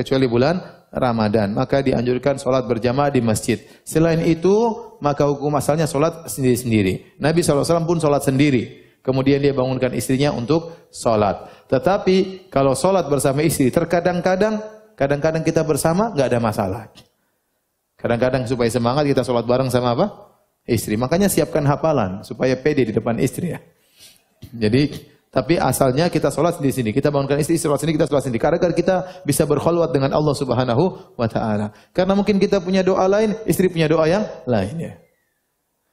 Maka dianjurkan sholat berjamaah di masjid. Selain itu, maka hukum asalnya sholat sendiri-sendiri. Nabi SAW pun sholat sendiri. Kemudian dia bangunkan istrinya untuk sholat. Tetapi, kalau sholat bersama istri, kadang-kadang kita bersama, nggak ada masalah. Kadang-kadang supaya semangat kita sholat bareng sama apa? Istri. Makanya siapkan hafalan supaya pede di depan istri, ya. Jadi, tapi asalnya kita sholat di sini. Kita bangunkan istri sholat sini, kita sholat sini. Karena kita bisa berkhulwat dengan Allah Subhanahu wa taala. Karena mungkin kita punya doa lain, istri punya doa yang lain, ya.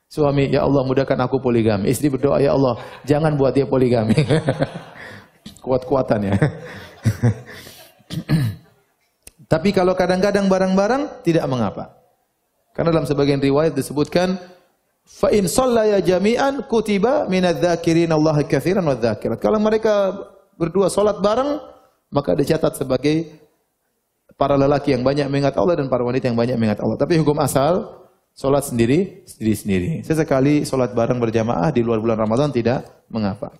Suami, ya Allah mudahkan aku poligami. Istri berdoa, ya Allah jangan buat dia poligami. Kuat-kuatan, ya. Tapi kalau kadang-kadang bareng-bareng tidak mengapa. Karena dalam sebagian riwayat disebutkan fa in shallaya jami'an kutiba minadz-dzakirin Allah katsiran wadz-dzakirat. Kalau mereka berdua salat bareng, maka dicatat sebagai para lelaki yang banyak mengingat Allah dan para wanita yang banyak mengingat Allah. Tapi hukum asal salat sendiri-sendiri. Sesekali salat bareng berjamaah di luar bulan Ramadan tidak mengapa.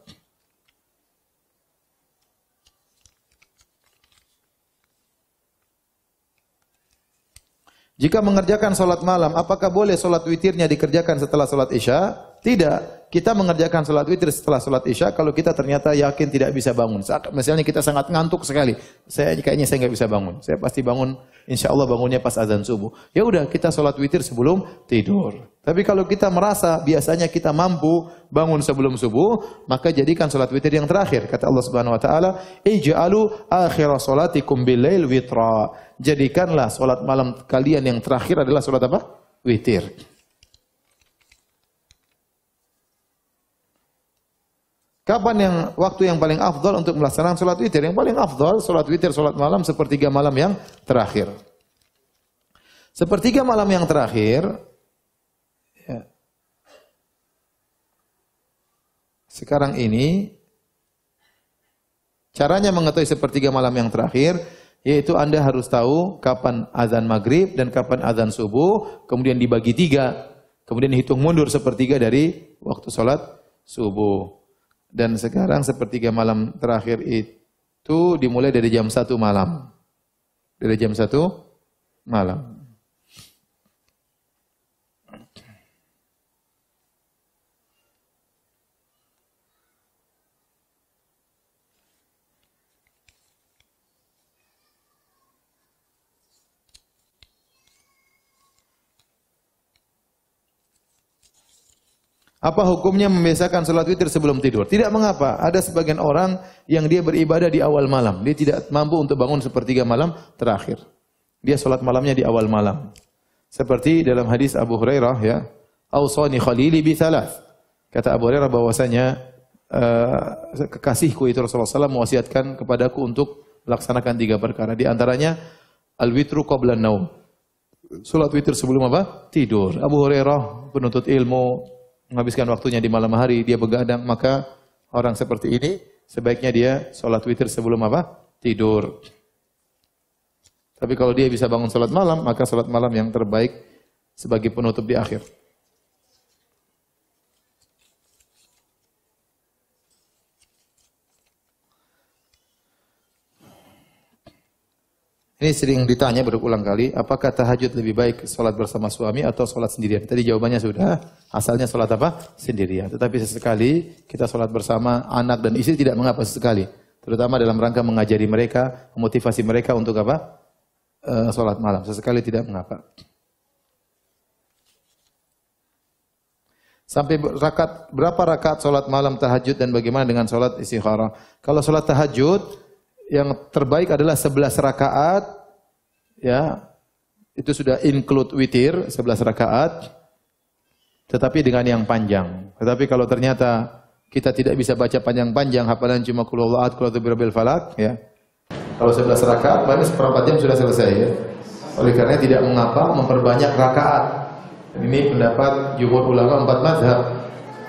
Jika mengerjakan solat malam, apakah boleh solat witirnya dikerjakan setelah solat isya? Tidak. Kita mengerjakan salat witir setelah salat Isya kalau kita ternyata yakin tidak bisa bangun. Misalnya kita sangat ngantuk sekali. Kayaknya saya nggak bisa bangun. Saya pasti bangun, insya Allah bangunnya pas azan subuh. Ya udah, kita salat witir sebelum tidur. Tapi kalau kita merasa biasanya kita mampu bangun sebelum subuh, maka jadikan salat witir yang terakhir. Kata Allah Subhanahu wa taala, "Ij'alu akhira salatikum bil-lail witra." Jadikanlah salat malam kalian yang terakhir adalah salat apa? Witir. Kapan waktu yang paling afdal untuk melaksanakan salat witir? Yang paling afdal salat witir salat malam sepertiga malam yang terakhir. Sepertiga malam yang terakhir, ya. Sekarang ini caranya mengetahui sepertiga malam yang terakhir, yaitu Anda harus tahu kapan azan maghrib dan kapan azan subuh, kemudian dibagi 3, kemudian hitung mundur sepertiga dari waktu salat subuh. Dan sekarang sepertiga malam terakhir itu dimulai dari jam 1 malam. Dari jam 1 malam. Apa hukumnya membiasakan salat witir sebelum tidur? Tidak mengapa. Ada sebagian orang yang dia beribadah di awal malam. Dia tidak mampu untuk bangun sepertiga malam terakhir. Dia salat malamnya di awal malam. Seperti dalam hadis Abu Hurairah, ya, "Ausani khalili bi thalath." Kata Abu Hurairah bahwasanya kekasihku itu Rasulullah SAW mewasiatkan kepadaku untuk melaksanakan 3 perkara. Di antaranya al-witru qabla naum. Salat witir sebelum apa? Tidur. Abu Hurairah penuntut ilmu, menghabiskan waktunya di malam hari, dia begadang, maka orang seperti ini sebaiknya dia sholat witir sebelum apa? Tidur. Tapi kalau dia bisa bangun sholat malam, maka sholat malam yang terbaik sebagai penutup di akhir. Ini sering ditanya berulang kali, apakah tahajud lebih baik sholat bersama suami atau sholat sendirian? Tadi jawabannya sudah, asalnya sholat apa? Sendirian. Tetapi sesekali kita sholat bersama anak dan istri tidak mengapa sesekali. Terutama dalam rangka mengajari mereka, memotivasi mereka untuk apa? Sholat malam. Sesekali tidak mengapa. Sampai berapa rakaat sholat malam tahajud dan bagaimana dengan sholat istikharah? Kalau sholat tahajud, yang terbaik adalah 11 rakaat, ya, itu sudah include witir, 11 rakaat, tetapi dengan yang panjang. Tetapi kalau ternyata kita tidak bisa baca panjang-panjang, hafalan cuma qul huwallahu ahad, qul a'udzu birabbil falaq, ya. Kalau 11 rakaat, berarti seperempat jam sudah selesai, ya. Oleh karena tidak mengapa memperbanyak rakaat. Ini pendapat jumhur ulama 4 mazhab,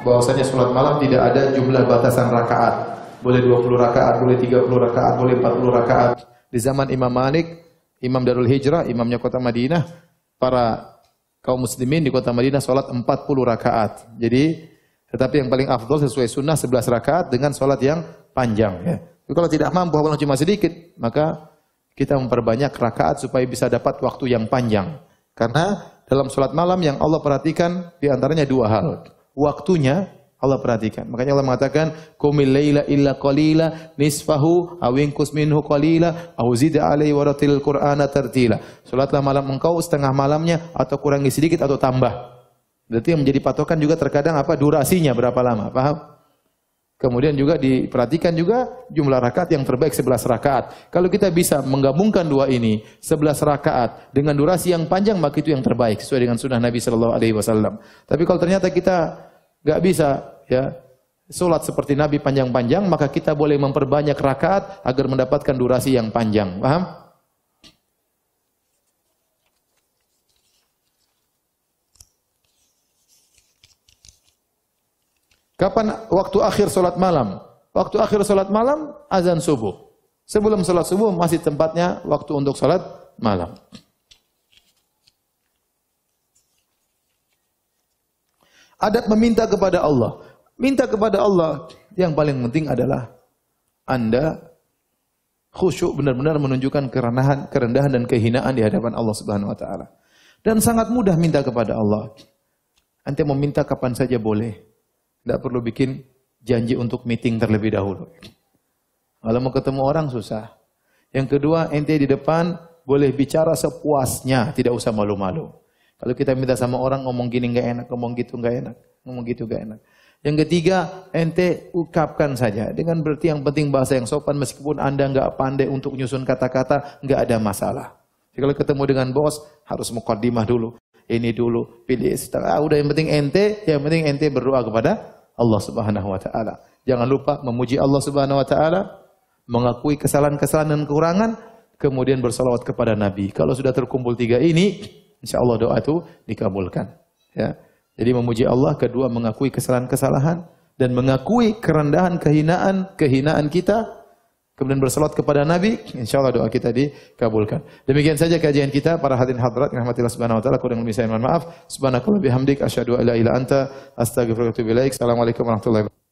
bahwasanya salat malam tidak ada jumlah batasan rakaat. Boleh 20 rakaat, boleh 30 rakaat, boleh 40 rakaat. Di zaman Imam Malik, Imam Darul Hijrah, imamnya kota Madinah, para kaum muslimin di kota Madinah salat 40 rakaat. Jadi, tetapi yang paling afdal sesuai sunnah 11 rakaat dengan salat yang panjang, ya. Jadi, kalau tidak mampu, walaupun cuma sedikit, maka kita memperbanyak rakaat supaya bisa dapat waktu yang panjang. Karena dalam salat malam yang Allah perhatikan di antaranya 2 hal. Waktunya Allah perhatikan. Makanya Allah mengatakan, "Qumil laila illa qalila nisfahu aw inqus minhu qalila aw zid 'alaihi wa ratilil qur'ana tartila." Salatlah malam engkau setengah malamnya atau kurangi sedikit atau tambah. Berarti yang menjadi patokan juga terkadang apa? Durasinya berapa lama, paham? Kemudian juga diperhatikan juga jumlah rakaat yang terbaik 11 rakaat. Kalau kita bisa menggabungkan 2 ini, 11 rakaat dengan durasi yang panjang, maka itu yang terbaik sesuai dengan sunnah Nabi sallallahu alaihi wasallam. Tapi kalau ternyata kita enggak bisa, ya, salat seperti Nabi panjang-panjang, maka kita boleh memperbanyak rakaat agar mendapatkan durasi yang panjang. Paham? Kapan waktu akhir salat malam? Waktu akhir salat malam azan subuh. Sebelum salat subuh masih tempatnya waktu untuk salat malam. Adab meminta kepada Allah. Minta kepada Allah. Yang paling penting adalah Anda khusyuk, benar-benar menunjukkan kerendahan dan kehinaan di hadapan Allah Subhanahu wa taala. Dan sangat mudah minta kepada Allah. Anda mau minta kapan saja boleh. Tidak perlu bikin janji untuk meeting terlebih dahulu. Kalau mau ketemu orang susah. Yang kedua, ente di depan boleh bicara sepuasnya, tidak usah malu-malu. Kalau kita minta sama orang ngomong gini nggak enak, ngomong gitu nggak enak, ngomong gitu nggak enak. Yang ketiga, ente ukapkan saja. Dengan berarti yang penting bahasa yang sopan, meskipun anda nggak pandai untuk nyusun kata-kata, nggak ada masalah. Jadi kalau ketemu dengan bos, harus muqaddimah dulu. Ini dulu, pilih setelah. Udah yang penting ente berdoa kepada Allah Subhanahu Wa Taala. Jangan lupa memuji Allah Subhanahu Wa Taala, mengakui kesalahan-kesalahan dan kekurangan, kemudian bersalawat kepada Nabi. Kalau sudah terkumpul 3 ini, insya Allah doa itu dikabulkan. Ya. Jadi memuji Allah, kedua mengakui kesalahan-kesalahan dan mengakui kerendahan, kehinaan kita, kemudian bersalawat kepada Nabi, insya Allah doa kita dikabulkan. Demikian saja kajian kita para hadirin hadirat yang rahmatillah subhanahu wa taala. Kurang lebih saya mohon maaf. Subhanakallah bihamdik asyhadu an la ilaha illa anta astaghfiruka wa atubu ilaik. Assalamualaikum warahmatullahi wabarakatuh.